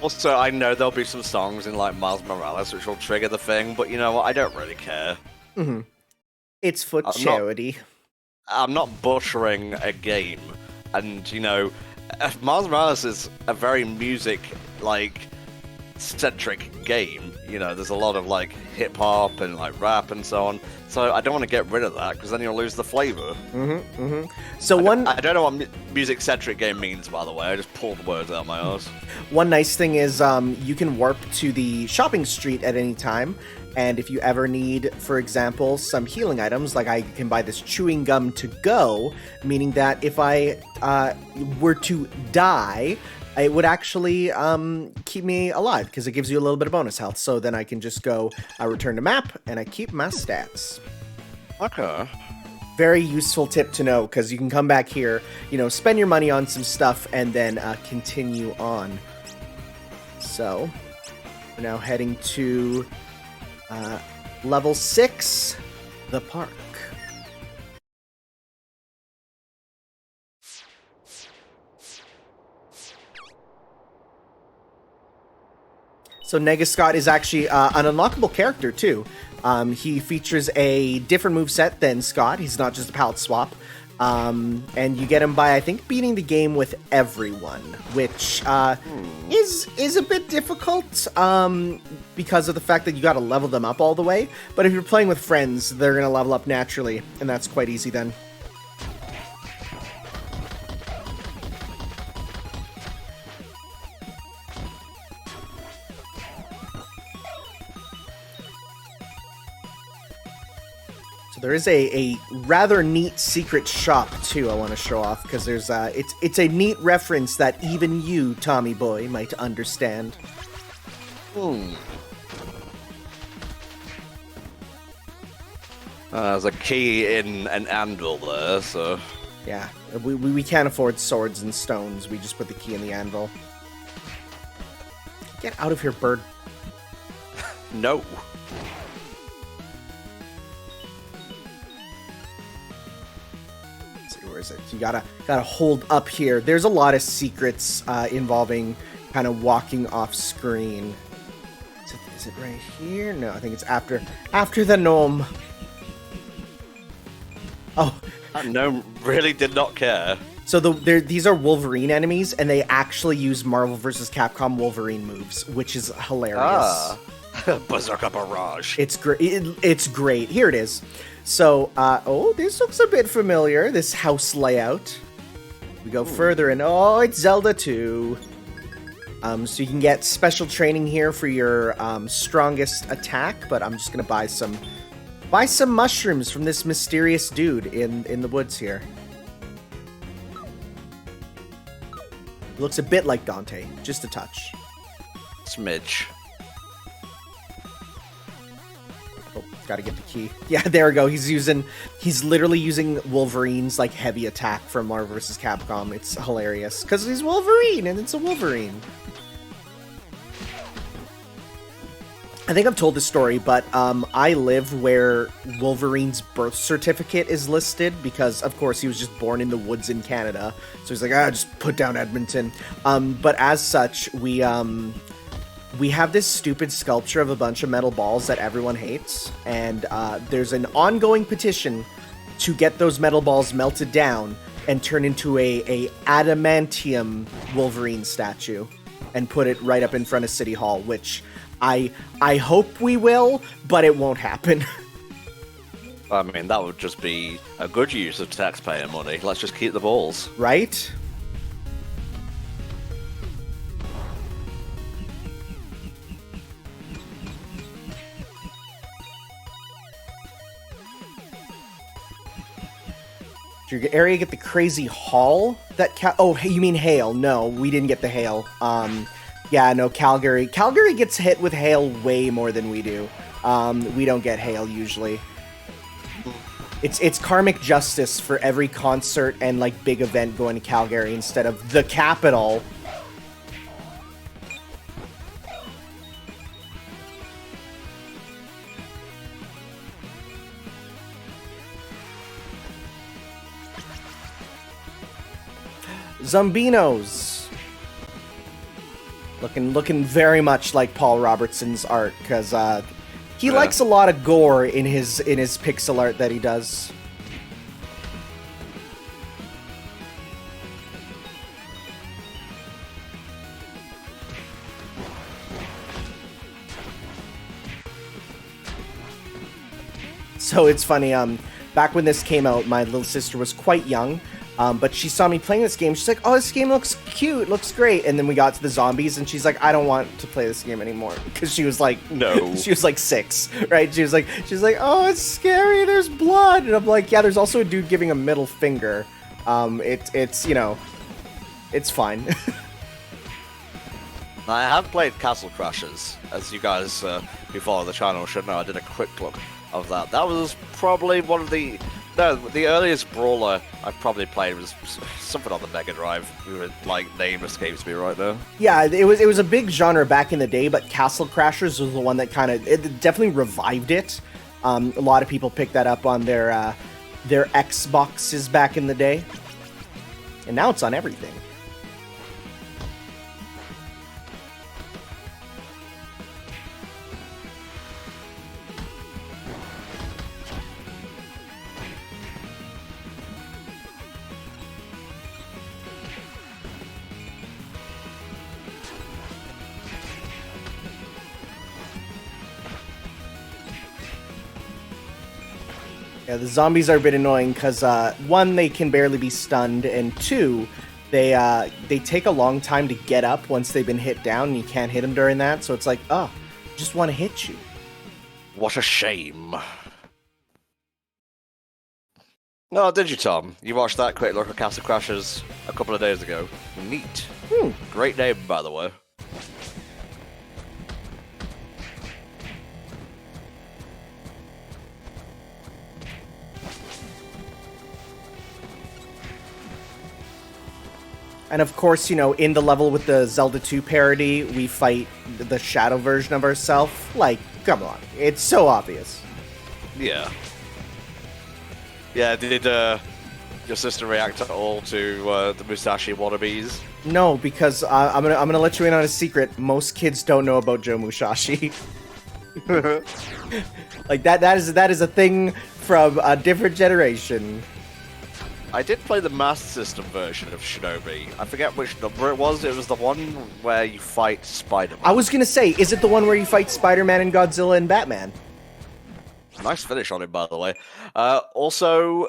Also, I know there'll be some songs in, like, Miles Morales which will trigger the thing, but you know what? I don't really care. Mm-hmm. It's for charity. I'm not butchering a game, and, you know, Miles Morales is a very music, like, centric game. You know, there's a lot of, like, hip-hop and, like, rap and so on. So I don't want to get rid of that, because then you'll lose the flavor. Mm-hmm, mm-hmm. So I don't know what music-centric game means, by the way. I just pulled words out of my ass. One nice thing is you can warp to the shopping street at any time. And if you ever need, for example, some healing items, like I can buy this chewing gum to go, meaning that if I were to die, it would actually keep me alive, because it gives you a little bit of bonus health. So then I can just go, I return to map, and I keep my stats. Okay. Very useful tip to know, because you can come back here, you know, spend your money on some stuff, and then continue on. So, we're now heading to level 6, the park. So Negascott is actually an unlockable character too. He features a different moveset than Scott. He's not just a palette swap. And you get him by, I think, beating the game with everyone, which is a bit difficult because of the fact that you got to level them up all the way. But if you're playing with friends, they're going to level up naturally, and that's quite easy then. So there is a rather neat secret shop too I want to show off, because there's it's a neat reference that even you, Tommy boy, might understand. There's a key in an anvil there, so... Yeah, we can't afford swords and stones, we just put the key in the anvil. Get out of here, bird. No. Let's see, where is it? You gotta hold up here. There's a lot of secrets involving kind of walking off screen. Is it right here? No, I think it's after the gnome. Oh, That gnome really did not care. so these are Wolverine enemies, and they actually use Marvel vs. Capcom Wolverine moves, which is hilarious. Ah. Berserker Barrage. It's great. It's great. Here it is. So, oh, this looks a bit familiar. This house layout. We go further, and oh, it's Zelda 2. So you can get special training here for your strongest attack, but I'm just gonna buy some mushrooms from this mysterious dude in the woods here. It looks a bit like Dante, just a touch. Smidge. Oh, gotta get the key. Yeah, there we go. He's literally using Wolverine's like heavy attack from Marvel vs. Capcom. It's hilarious because he's Wolverine and it's a Wolverine. I think I've told this story, but I live where Wolverine's birth certificate is listed because, of course, he was just born in the woods in Canada. So he's like, just put down Edmonton. But as such, we have this stupid sculpture of a bunch of metal balls that everyone hates, and there's an ongoing petition to get those metal balls melted down and turn into a adamantium Wolverine statue and put it right up in front of City Hall, which I hope we will, but it won't happen. I mean, that would just be a good use of taxpayer money. Let's just keep the balls. Right? Did your area get the crazy haul that oh, you mean hail? No, we didn't get the hail. Yeah, no, Calgary gets hit with hail way more than we do. We don't get hail usually. It's karmic justice for every concert and like big event going to Calgary instead of the capital. Zombinos. Looking very much like Paul Robertson's art, because he likes a lot of gore in his pixel art that he does. So it's funny, back when this came out, my little sister was quite young, but she saw me playing this game. She's like, oh, this game looks cute, looks great. And then we got to the zombies, and she's like, I don't want to play this game anymore. Because she was like, no. She was like 6, right? She was like, oh, it's scary, there's blood. And I'm like, yeah, there's also a dude giving a middle finger. It's, you know, it's fine. I have played Castle Crashers, as you guys who follow the channel should know. I did a quick look of that. That was probably one of the earliest brawler I've probably played was something on the Mega Drive. Name escapes me right now. Yeah, it was a big genre back in the day, but Castle Crashers was the one that it definitely revived it. A lot of people picked that up on their Xboxes back in the day, and now it's on everything. Yeah, the zombies are a bit annoying because, one, they can barely be stunned, and two, they take a long time to get up once they've been hit down, and you can't hit them during that, so it's like, oh, just want to hit you. What a shame. Oh, did you, Tom? You watched that quick look at Castle Crashers a couple of days ago. Neat. Great name, by the way. And of course, you know, in the level with the Zelda 2 parody, we fight the shadow version of ourselves. Like, come on. It's so obvious. Yeah. Yeah, did your sister react at all to the Musashi wannabes? No, because I'm gonna let you in on a secret. Most kids don't know about Joe Musashi. Like that is a thing from a different generation. I did play the Master System version of Shinobi. I forget which number it was. It was the one where you fight Spider-Man. I was gonna say, is it the one where you fight Spider-Man and Godzilla and Batman? Nice finish on him, by the way. Also,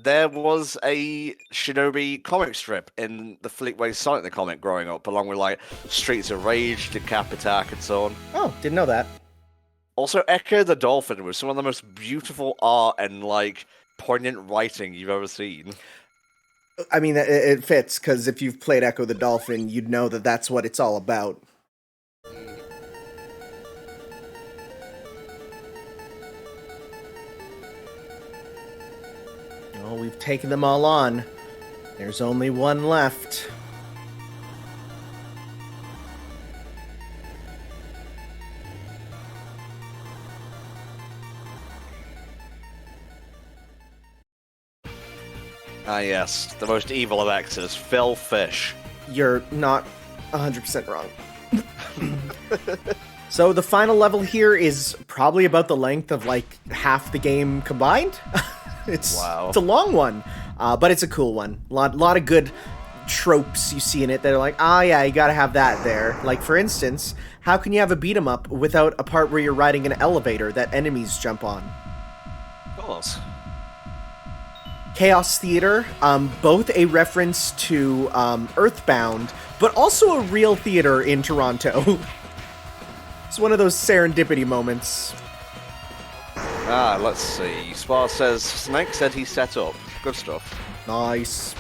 there was a Shinobi comic strip in the Fleetway Sonic the comic growing up, along with like Streets of Rage, Decap Attack, and so on. Oh, didn't know that. Also, Echo the Dolphin was some of the most beautiful art and like poignant writing you've ever seen. I mean, it fits, because if you've played Echo the Dolphin, you'd know that that's what it's all about. Oh, we've taken them all on. There's only one left. Ah yes, the most evil of exes, Phil Fish. You're not 100% wrong. So the final level here is probably about the length of like half the game combined. It's a long one, but it's a cool one. Lot of good tropes you see in it that are like, ah, yeah, you gotta have that there. Like, for instance, how can you have a beat 'em up without a part where you're riding an elevator that enemies jump on? Of course. Chaos Theater, both a reference to Earthbound, but also a real theater in Toronto. It's one of those serendipity moments. Let's see. Spar says, Snake said he set up. Good stuff. Nice.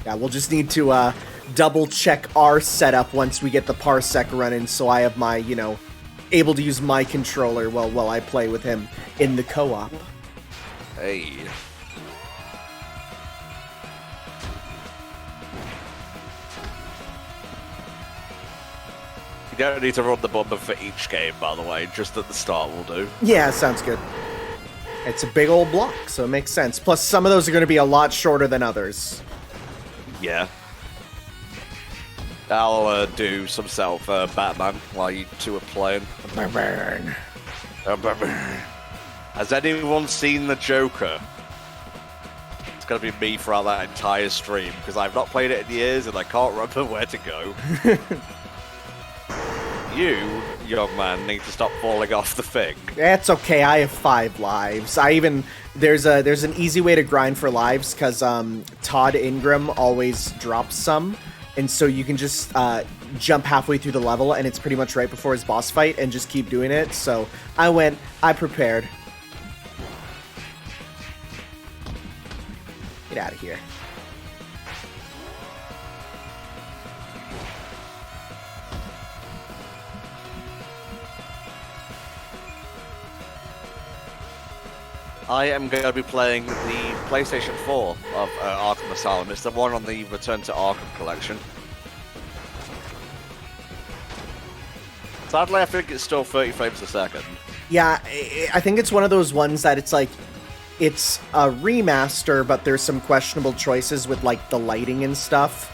Yeah, we'll just need to double check our setup once we get the parsec running, so I have my, you know, able to use my controller while I play with him in the co-op. Hey. You don't need to run the bumper for each game, by the way. Just at the start will do. Yeah, sounds good. It's a big old block, so it makes sense. Plus, some of those are going to be a lot shorter than others. Yeah. I'll do some Batman while you two are playing. Burn. Has anyone seen the Joker? It's going to be me throughout that entire stream, because I've not played it in years and I can't remember where to go. You, young man, need to stop falling off the thing. It's okay, I have 5 lives. There's an easy way to grind for lives, because Todd Ingram always drops some, and so you can just jump halfway through the level, and it's pretty much right before his boss fight, and just keep doing it. So I prepared. Get out of here. I am going to be playing the PlayStation 4 of Arkham Asylum. It's the one on the Return to Arkham collection. Sadly, I think it's still 30 frames a second. Yeah, I think it's one of those ones that it's like, it's a remaster, but there's some questionable choices with like the lighting and stuff.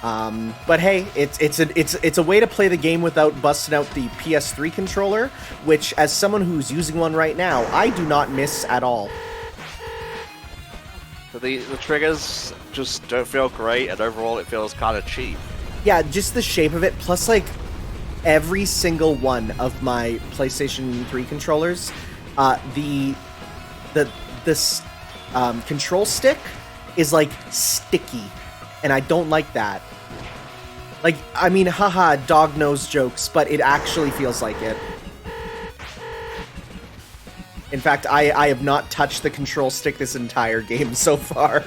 But hey, it's a way to play the game without busting out the PS3 controller, which, as someone who's using one right now, I do not miss at all. The triggers just don't feel great, and overall it feels kind of cheap. Yeah, just the shape of it, plus like every single one of my PlayStation 3 controllers, this control stick is like sticky, and I don't like that. Like, I mean, haha, dog nose jokes, but it actually feels like it. In fact, I have not touched the control stick this entire game so far.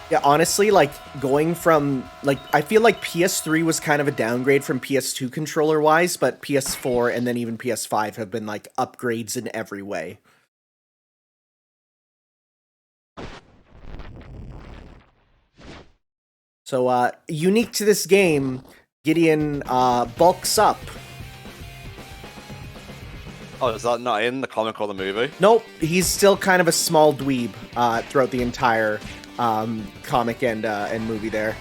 Yeah, honestly, like, going from, like, I feel like PS3 was kind of a downgrade from PS2 controller-wise, but PS4 and then even PS5 have been, like, upgrades in every way. So, unique to this game, Gideon, bulks up. Oh, is that not in the comic or the movie? Nope, he's still kind of a small dweeb, throughout the entire, comic and movie there.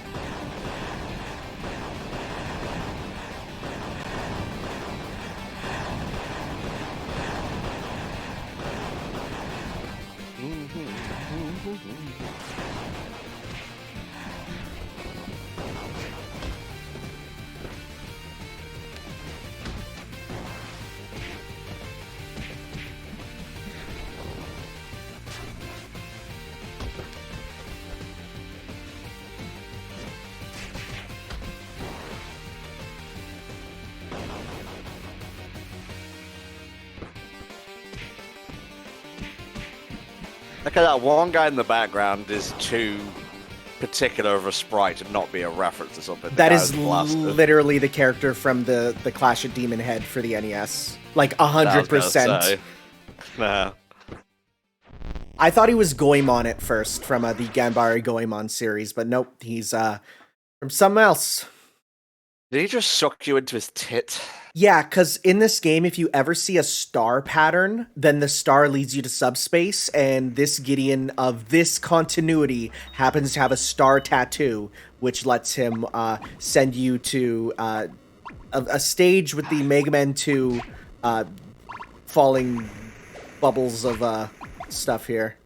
Okay, that one guy in the background is too particular of a sprite to not be a reference to something. That is literally the character from the Clash of Demon Head for the NES. Like, 100%. Nah. I thought he was Goemon at first from the Ganbare Goemon series, but nope, he's from something else. Did he just suck you into his tit? Yeah, because in this game, if you ever see a star pattern, then the star leads you to subspace, and this Gideon of this continuity happens to have a star tattoo, which lets him send you to a stage with the Mega Man 2 falling bubbles of stuff here.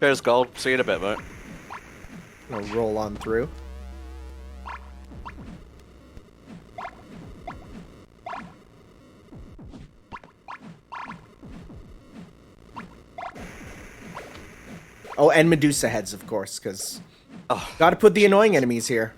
Cheers, Gold. See you in a bit, mate. I'll roll on through. Oh, and Medusa heads, of course, because gotta put the annoying enemies here.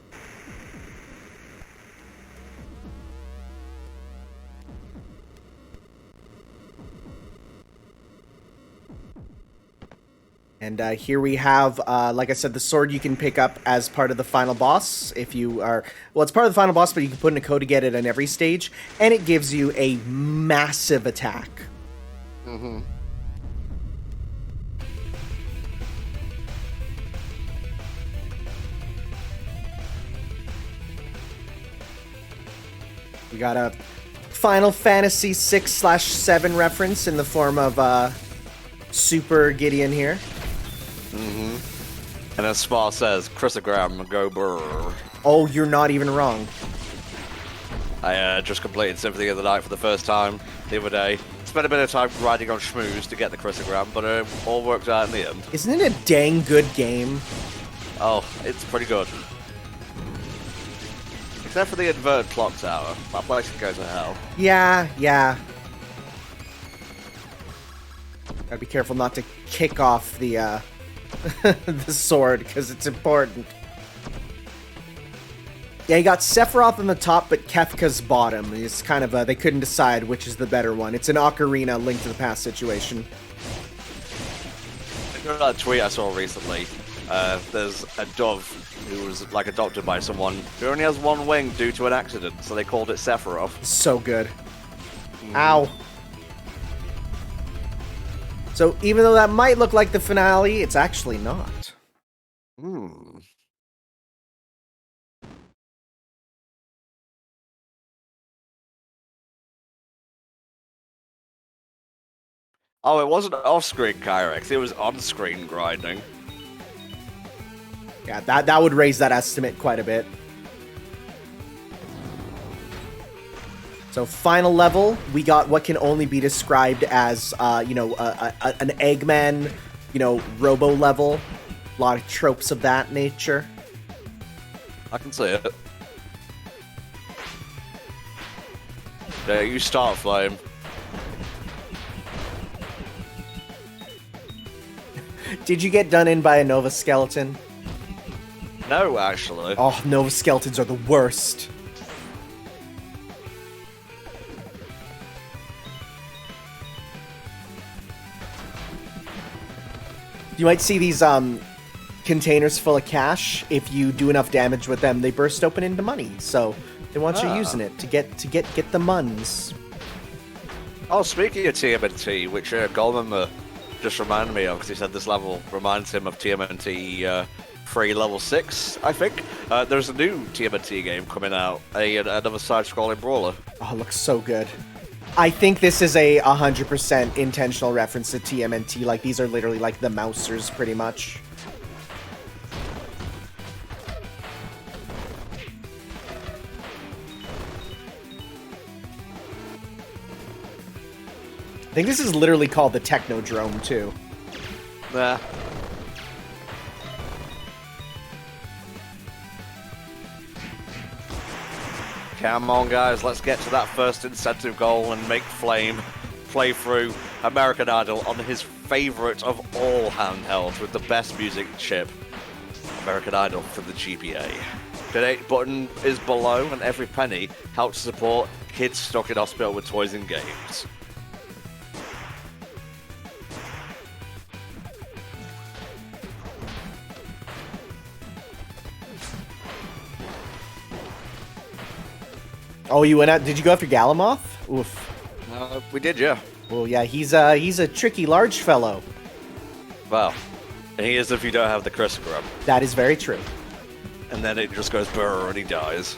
And here we have, like I said, the sword you can pick up as part of the final boss. If you are, well, it's part of the final boss, but you can put in a code to get it on every stage, and it gives you a massive attack. Mm-hmm. We got a Final Fantasy 6/7 reference in the form of Super Gideon here. Mm-hmm. And as Spa says, Chrysogram, go brrr. Oh, you're not even wrong. I just completed Symphony of the Night for the first time the other day. Spent a bit of time riding on schmooze to get the Chrysogram, but it all worked out in the end. Isn't it a dang good game? Oh, it's pretty good. Except for the inverted clock tower. That place can go to hell. Yeah. Gotta be careful not to kick off the the sword, because it's important. Yeah, you got Sephiroth on the top, but Kefka's bottom. It's kind of they couldn't decide which is the better one. It's an Ocarina Link to the Past situation. That tweet I saw recently, there's a dove who was like adopted by someone who only has one wing due to an accident, so they called it Sephiroth. So good. Ow. So even though that might look like the finale, it's actually not. Oh, it wasn't off-screen Kyrex, it was on-screen grinding. Yeah, that would raise that estimate quite a bit. So final level, we got what can only be described as, an Eggman, Robo level. A lot of tropes of that nature. I can see it. Yeah, you start, Flame. Did you get done in by a Nova Skeleton? No, actually. Oh, Nova Skeletons are the worst. You might see these containers full of cash. If you do enough damage with them, they burst open into money. So they want you using it to get the muns. Oh, speaking of TMNT, which Goldman just reminded me of, because he said this level reminds him of TMNT 3 level 6, I think. There's a new TMNT game coming out, another side-scrolling brawler. Oh, it looks so good. I think this is a 100% intentional reference to TMNT. Like, these are literally like the Mousers, pretty much. I think this is literally called the Technodrome, too. Nah. Come on, guys, let's get to that first incentive goal and make Flame play through American Idol on his favourite of all handhelds with the best music chip, American Idol for the GBA. Donate button is below, and every penny helps support kids stuck in hospital with toys and games. Oh, you went out? Did you go after Galamoth? Oof. We did, yeah. Well, yeah, he's a tricky large fellow. Well, he is if you don't have the Chrysogram. That is very true. And then it just goes brrr and he dies.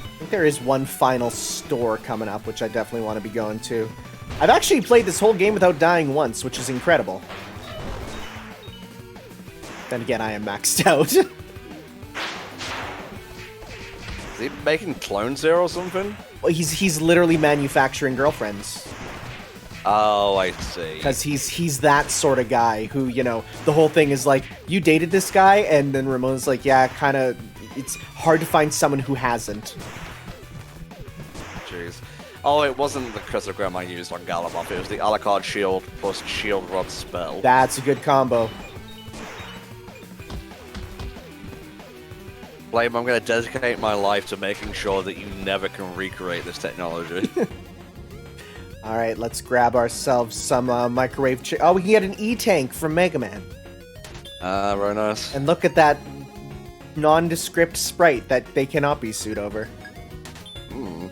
I think there is one final store coming up, which I definitely want to be going to. I've actually played this whole game without dying once, which is incredible. Then again, I am maxed out. Is he making clones there or something? Well, he's literally manufacturing girlfriends. Oh, I see. Because he's that sort of guy who, you know, the whole thing is like, you dated this guy? And then Ramon's like, yeah, kind of, it's hard to find someone who hasn't. Jeez. Oh, it wasn't the Chrysogram I used on Galamoth, it was the Alucard Shield plus Shield Rod spell. That's a good combo. Flame, I'm going to dedicate my life to making sure that you never can recreate this technology. Alright, let's grab ourselves some microwave chick. Oh, we can get an E-Tank from Mega Man. Very nice. And look at that nondescript sprite that they cannot be sued over. Well,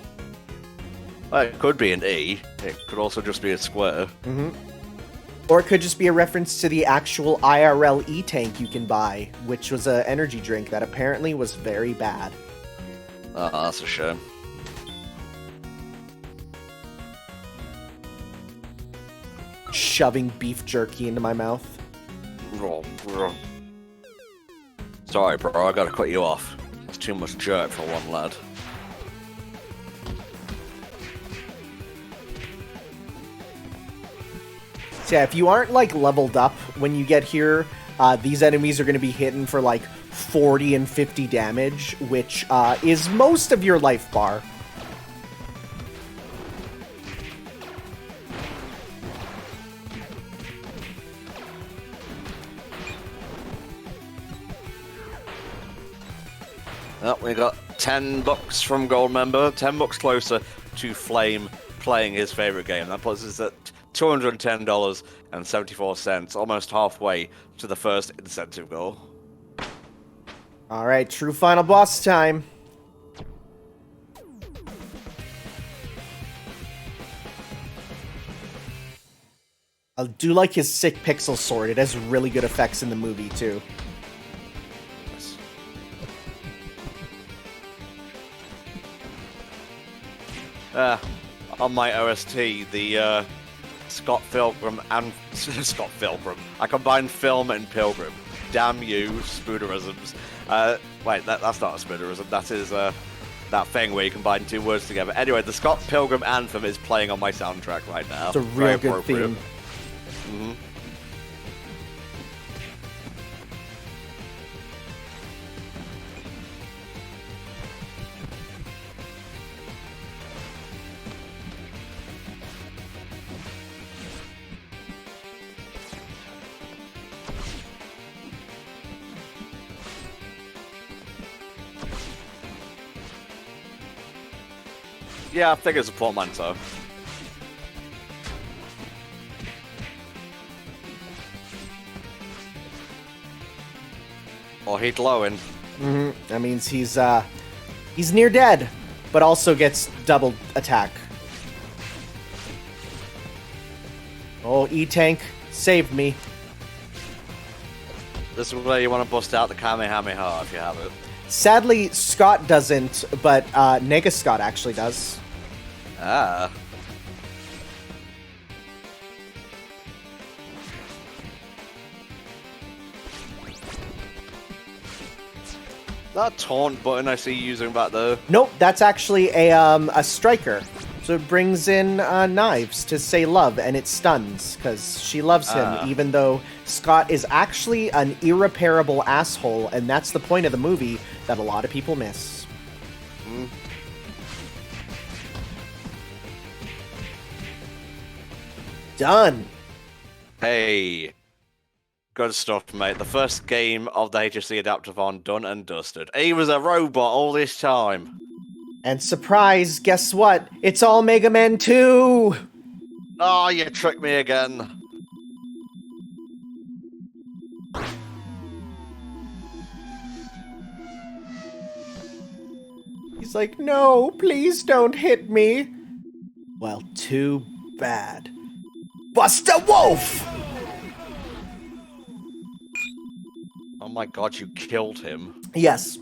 it could be an E. It could also just be a square. Mm-hmm. Or it could just be a reference to the actual IRL E-Tank you can buy, which was an energy drink that apparently was very bad. Oh, that's a shame. Shoving beef jerky into my mouth. Sorry, bro, I gotta cut you off. That's too much jerk for one lad. So yeah, if you aren't like leveled up when you get here, these enemies are going to be hitting for like 40 and 50 damage, which is most of your life bar. Well, we got $10 from Gold Member, $10 closer to Flame playing his favorite game. That puts us at $210.74, almost halfway to the first incentive goal. Alright, true final boss time. I do like his sick pixel sword. It has really good effects in the movie, too. On my OST, the Scott Pilgrim and Scott Pilgrim. I combined film and Pilgrim. Damn you, spoonerisms. Wait, that's not a spoonerism. That is that thing where you combine two words together. Anyway, the Scott Pilgrim anthem is playing on my soundtrack right now. It's a real good theme. Mm-hmm. Yeah, I think it's a portmanteau. Or he's glowing. That means he's near dead, but also gets double attack. Oh, E-Tank saved me. This is where you want to bust out the Kamehameha if you have it. Sadly, Scott doesn't, but Nega Scott actually does. Ah. That taunt button I see you using back there. Nope, that's actually a striker. So it brings in knives to say love, and it stuns, because she loves him, even though Scott is actually an irreparable asshole, and that's the point of the movie that a lot of people miss. Done. Hey. Good stuff, mate. The first game of the HFC Adaptathon done and dusted. He was a robot all this time. And surprise, guess what? It's all Mega Man 2! Oh, you tricked me again. He's like, no, please don't hit me. Well, too bad. Buster Wolf! Oh my god, you killed him. Yes.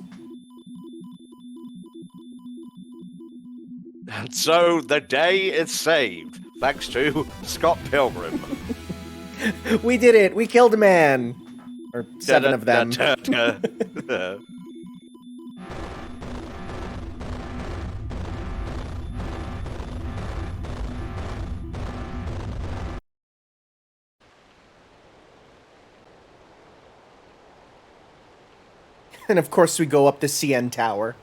And so the day is saved, thanks to Scott Pilgrim. We did it. We killed a man. Or 7 of them. And of course we go up the CN Tower.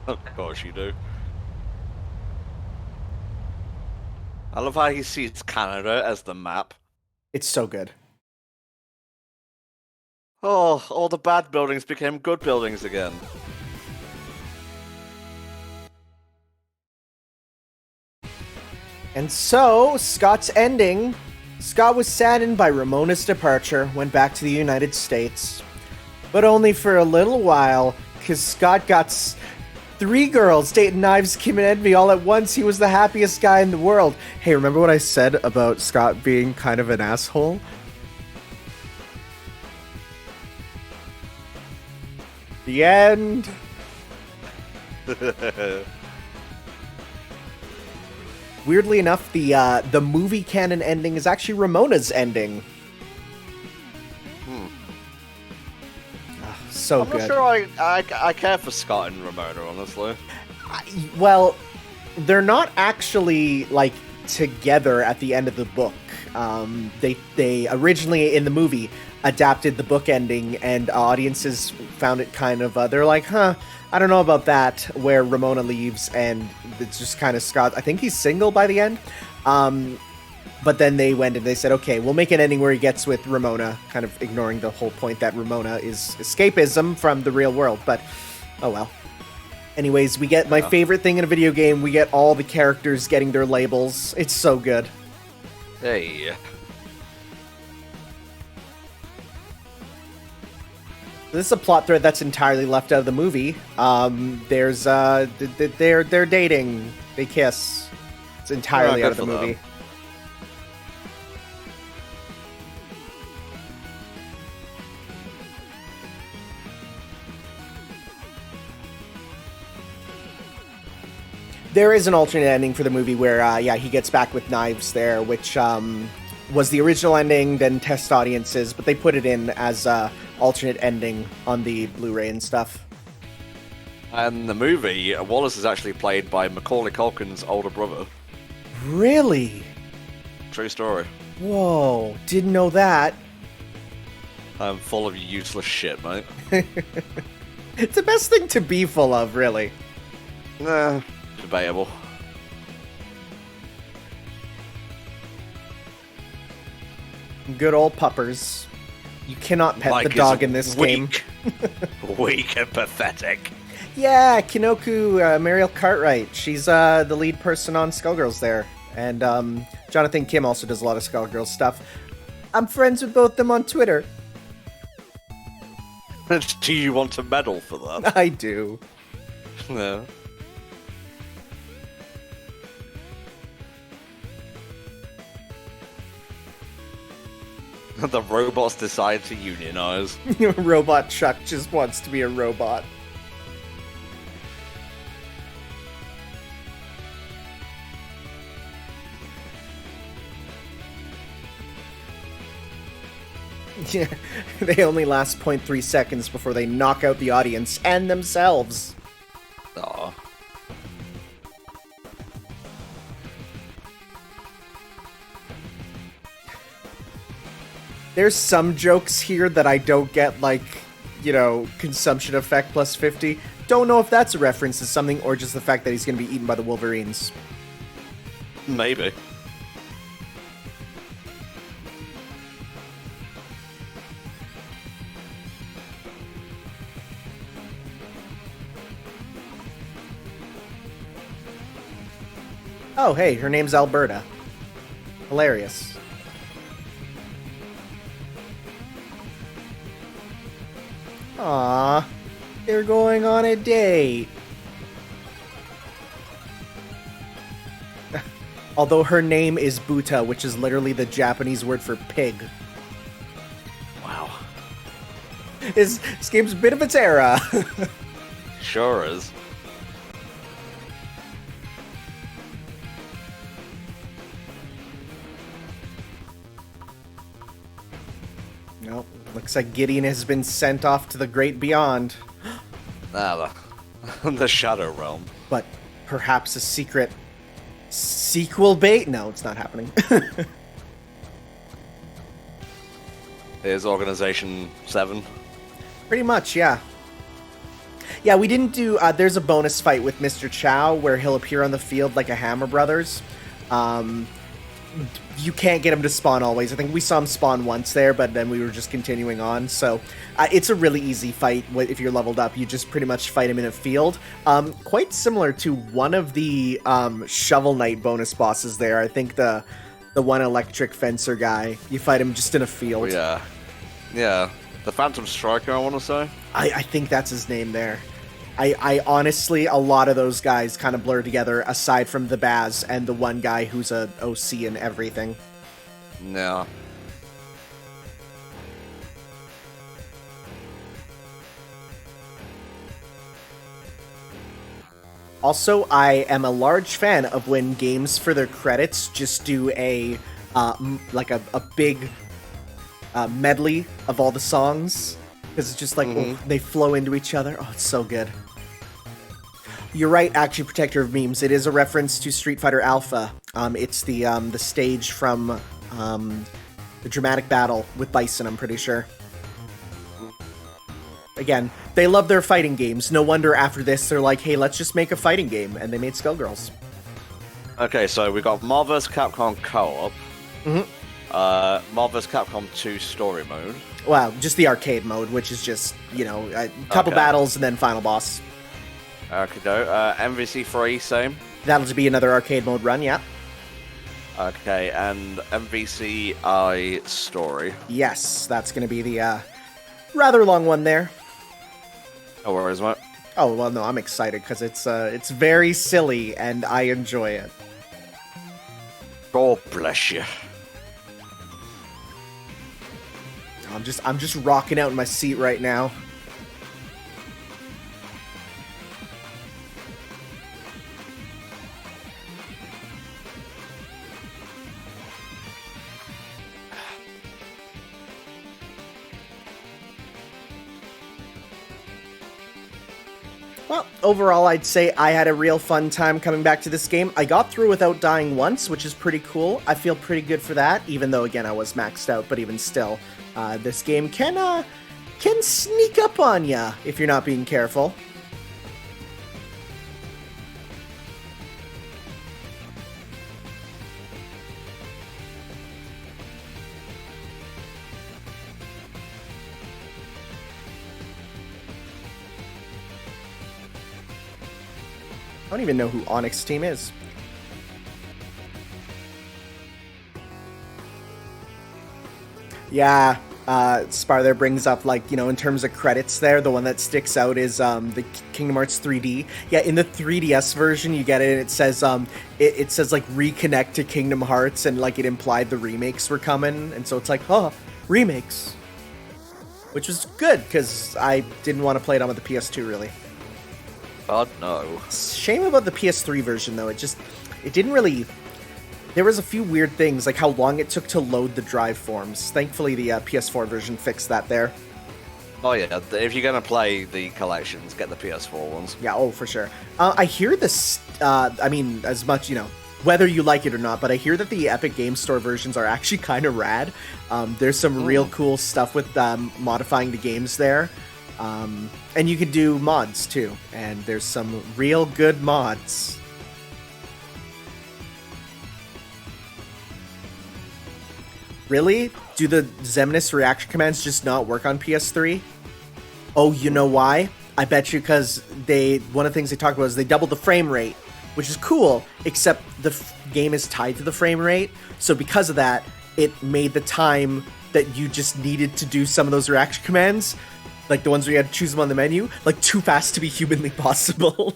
Of course you do. I love how he sees Canada as the map. It's so good. Oh, all the bad buildings became good buildings again. And so, Scott's ending. Scott was saddened by Ramona's departure, went back to the United States. But only for a little while, because Scott got 3 girls dating Knives, Kim, and Envy all at once. He was the happiest guy in the world. Hey, remember what I said about Scott being kind of an asshole? The end. Weirdly enough, the movie canon ending is actually Ramona's ending. So I'm good. not sure I care for Scott and Ramona, honestly. Well, they're not actually, like, together at the end of the book. They originally, in the movie, adapted the book ending, and audiences found it kind of, they're like, huh, I don't know about that, where Ramona leaves, and it's just kind of Scott. I think he's single by the end. But then they went and they said, okay, we'll make an ending where he gets with Ramona, kind of ignoring the whole point that Ramona is escapism from the real world, but oh well. Anyways, we get my favorite thing in a video game. We get all the characters getting their labels. It's so good. Hey. This is a plot thread that's entirely left out of the movie. There's they're dating. They kiss. It's entirely out of the movie. There is an alternate ending for the movie where, he gets back with Knives there, which was the original ending, then test audiences, but they put it in as alternate ending on the Blu-ray and stuff. And the movie, Wallace is actually played by Macaulay Culkin's older brother. Really? True story. Whoa, didn't know that. I'm full of useless shit, mate. It's the best thing to be full of, really. Nah, debatable. Good old puppers. You cannot pet the dog in this game. Weak and pathetic. Yeah, Kinoku, Mariel Cartwright. She's the lead person on Skullgirls there. And Jonathan Kim also does a lot of Skullgirls stuff. I'm friends with both them on Twitter. Do you want a medal for that? I do. No. The robots decide to unionize. Robot Chuck just wants to be a robot. Yeah, they only last 0.3 seconds before they knock out the audience and themselves. Aw. There's some jokes here that I don't get, like, you know, consumption effect plus 50. Don't know if that's a reference to something or just the fact that he's going to be eaten by the Wolverines. Maybe. Oh, hey, her name's Alberta. Hilarious. Aww, they're going on a date. Although her name is Buta, which is literally the Japanese word for pig. Wow. This game's a bit of a terror. Sure is. Nope. Looks like Gideon has been sent off to the great beyond. The Shadow Realm. But perhaps a secret sequel bait? No, it's not happening. Is Organization 7? Pretty much, yeah. Yeah, we didn't do... there's a bonus fight with Mr. Chow where he'll appear on the field like a Hammer Brothers. You can't get him to spawn always. I think we saw him spawn once there, but then we were just continuing on. So it's a really easy fight if you're leveled up. You just pretty much fight him in a field. Quite similar to one of the Shovel Knight bonus bosses there. I think the one electric fencer guy. You fight him just in a field. Yeah. Yeah. The Phantom Striker, I want to say. I think that's his name there. I honestly, a lot of those guys kind of blur together, aside from the Baz and the one guy who's a OC and everything. No. Also, I am a large fan of when games for their credits just do a big medley of all the songs. Because it's just like, they flow into each other. Oh, it's so good. You're right, actually, Protector of Memes. It is a reference to Street Fighter Alpha. It's the stage from the dramatic battle with Bison, I'm pretty sure. Again, they love their fighting games. No wonder after this they're like, hey, let's just make a fighting game. And they made Skullgirls. Okay, so we got Marvel vs. Capcom Co-op. Marvel vs. Capcom 2 Story Mode. Well, just the arcade mode, which is just, you know, a couple battles and then final boss. Okay, MVC 3, same. That'll just be another arcade mode run, yeah. Okay, and MVCI Story. Yes, that's going to be the rather long one there. No worries, mate. Oh, well, no, I'm excited because it's very silly and I enjoy it. God bless you. I'm just rocking out in my seat right now. Well, overall, I'd say I had a real fun time coming back to this game. I got through without dying once, which is pretty cool. I feel pretty good for that, even though, again, I was maxed out, but even still. This game can sneak up on ya if you're not being careful. don't even know who Onyx Team is. Yeah, Spar there brings up, like, you know, in terms of credits there, the one that sticks out is the Kingdom Hearts 3D. Yeah, in the 3DS version, you get it, and it says, it says, like, reconnect to Kingdom Hearts, and, like, it implied the remakes were coming, and so it's like, oh, remakes. Which was good, because I didn't want to play it on with the PS2, really. Oh, no. Shame about the PS3 version, though. It didn't really... There was a few weird things, like how long it took to load the drive forms. Thankfully, the PS4 version fixed that there. Oh yeah, if you're gonna play the collections, get the PS4 ones. Yeah, oh, for sure. I hear this, I mean, as much, you know, whether you like it or not, but I hear that the Epic Game Store versions are actually kind of rad. There's some real cool stuff with modifying the games there. And you can do mods, too. And there's some real good mods. Really? Do the Xemnas reaction commands just not work on PS3? Oh, you know why? I bet you because one of the things they talked about is they doubled the frame rate, which is cool, except the game is tied to the frame rate. So because of that, it made the time that you just needed to do some of those reaction commands, like the ones where you had to choose them on the menu, like too fast to be humanly possible.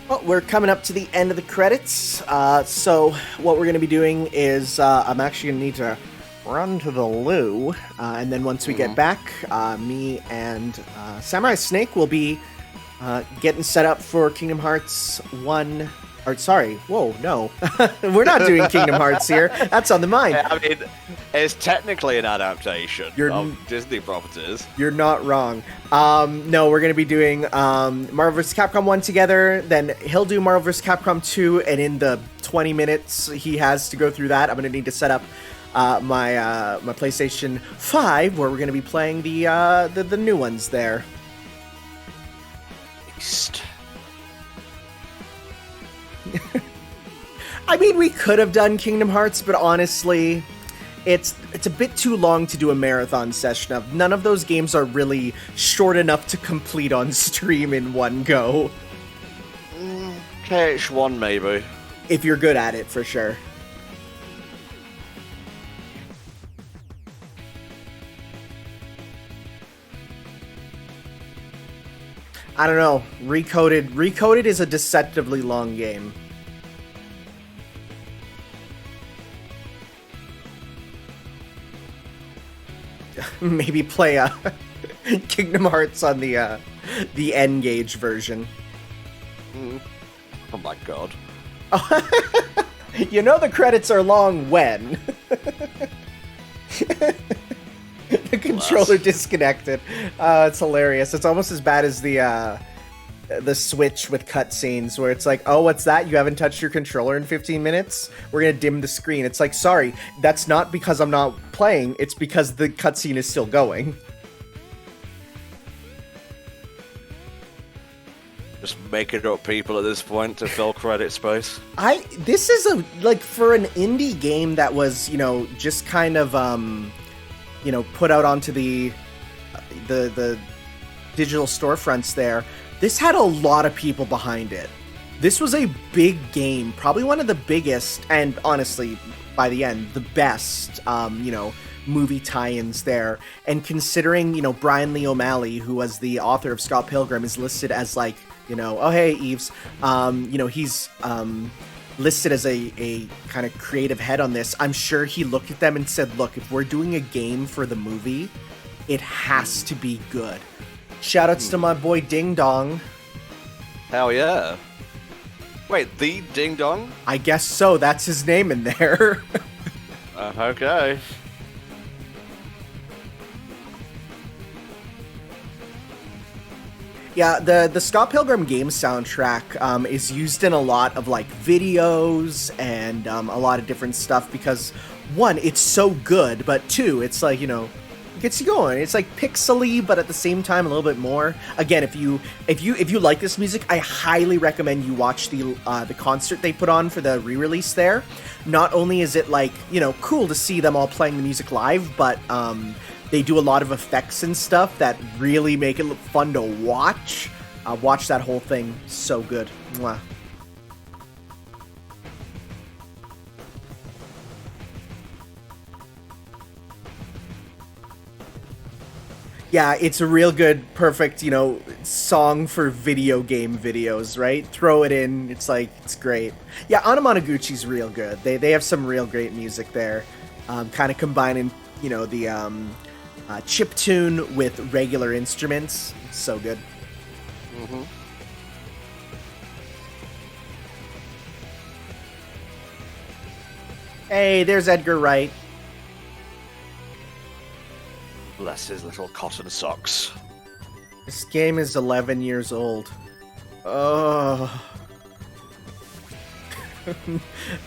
Well, we're coming up to the end of the credits, so what we're going to be doing is I'm actually going to need to run to the loo, and then once we get back, me and Samurai Snake will be getting set up for Kingdom Hearts 1... Or, sorry, whoa, no. We're not doing Kingdom Hearts here. That's on the mind. I mean, it's technically an adaptation of Disney properties. You're not wrong. No, we're going to be doing Marvel vs. Capcom 1 together, then he'll do Marvel vs. Capcom 2, and in the 20 minutes he has to go through that, I'm going to need to set up my PlayStation 5, where we're going to be playing the new ones there. Beast. I mean, we could have done Kingdom Hearts, but honestly, it's a bit too long to do a marathon session of. None of those games are really short enough to complete on stream in one go. KH1 maybe. If you're good at it, for sure. I don't know. Recoded is a deceptively long game. Maybe play Kingdom Hearts on the N-Gage version. Oh my god. You know the credits are long when... The controller disconnected. It's hilarious. It's almost as bad as the Switch with cutscenes, where it's like, oh, what's that? You haven't touched your controller in 15 minutes? We're gonna dim the screen. It's like, sorry, that's not because I'm not playing, it's because the cutscene is still going. Just making up people at this point to fill credit space. This is like, for an indie game that was, you know, just kind of, you know, put out onto the digital storefronts there, this had a lot of people behind it. This was a big game, probably one of the biggest, and honestly, by the end, the best, you know, movie tie-ins there. And considering, you know, Brian Lee O'Malley, who was the author of Scott Pilgrim, is listed as, like, you know, oh hey, Eves, you know, he's listed as a kind of creative head on this. I'm sure he looked at them and said, look, if we're doing a game for the movie, it has to be good. Shoutouts to my boy Ding Dong. Hell yeah. Wait, the Ding Dong? I guess so. That's his name in there. Okay. Yeah, the Scott Pilgrim game soundtrack is used in a lot of, like, videos and a lot of different stuff because, one, it's so good, but two, it's like, you know, gets you going. It's like pixely, but at the same time a little bit more. Again, if you like this music, I highly recommend you watch the concert they put on for the re-release there. Not only is it like, you know, cool to see them all playing the music live, but they do a lot of effects and stuff that really make it look fun to watch. Watch that whole thing. So good. Mwah. Yeah, it's a real good, perfect, you know, song for video game videos, right? Throw it in, it's like, it's great. Yeah, Anamanaguchi's real good. They have some real great music there. Kind of combining, you know, the chiptune with regular instruments. It's so good. Mm-hmm. Hey, there's Edgar Wright. Bless his little cotton socks. This game is 11 years old. Oh.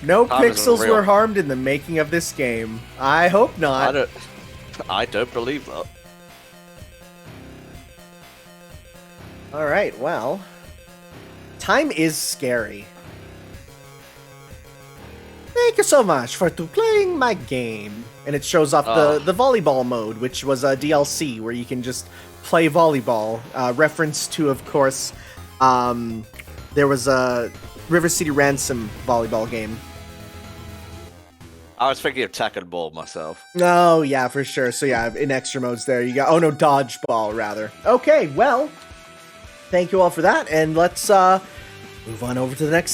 No pixels were harmed in the making of this game. I hope not. I don't believe that. Alright, well. Time is scary. Thank you so much for playing my game. And it shows off the volleyball mode, which was a DLC where you can just play volleyball. Reference to, of course, there was a River City Ransom volleyball game. I was thinking of Tekken Ball myself. Oh, yeah, for sure. So yeah, in extra modes there, you got... Oh, no, dodgeball, rather. Okay, well, thank you all for that, and let's move on over to the next game.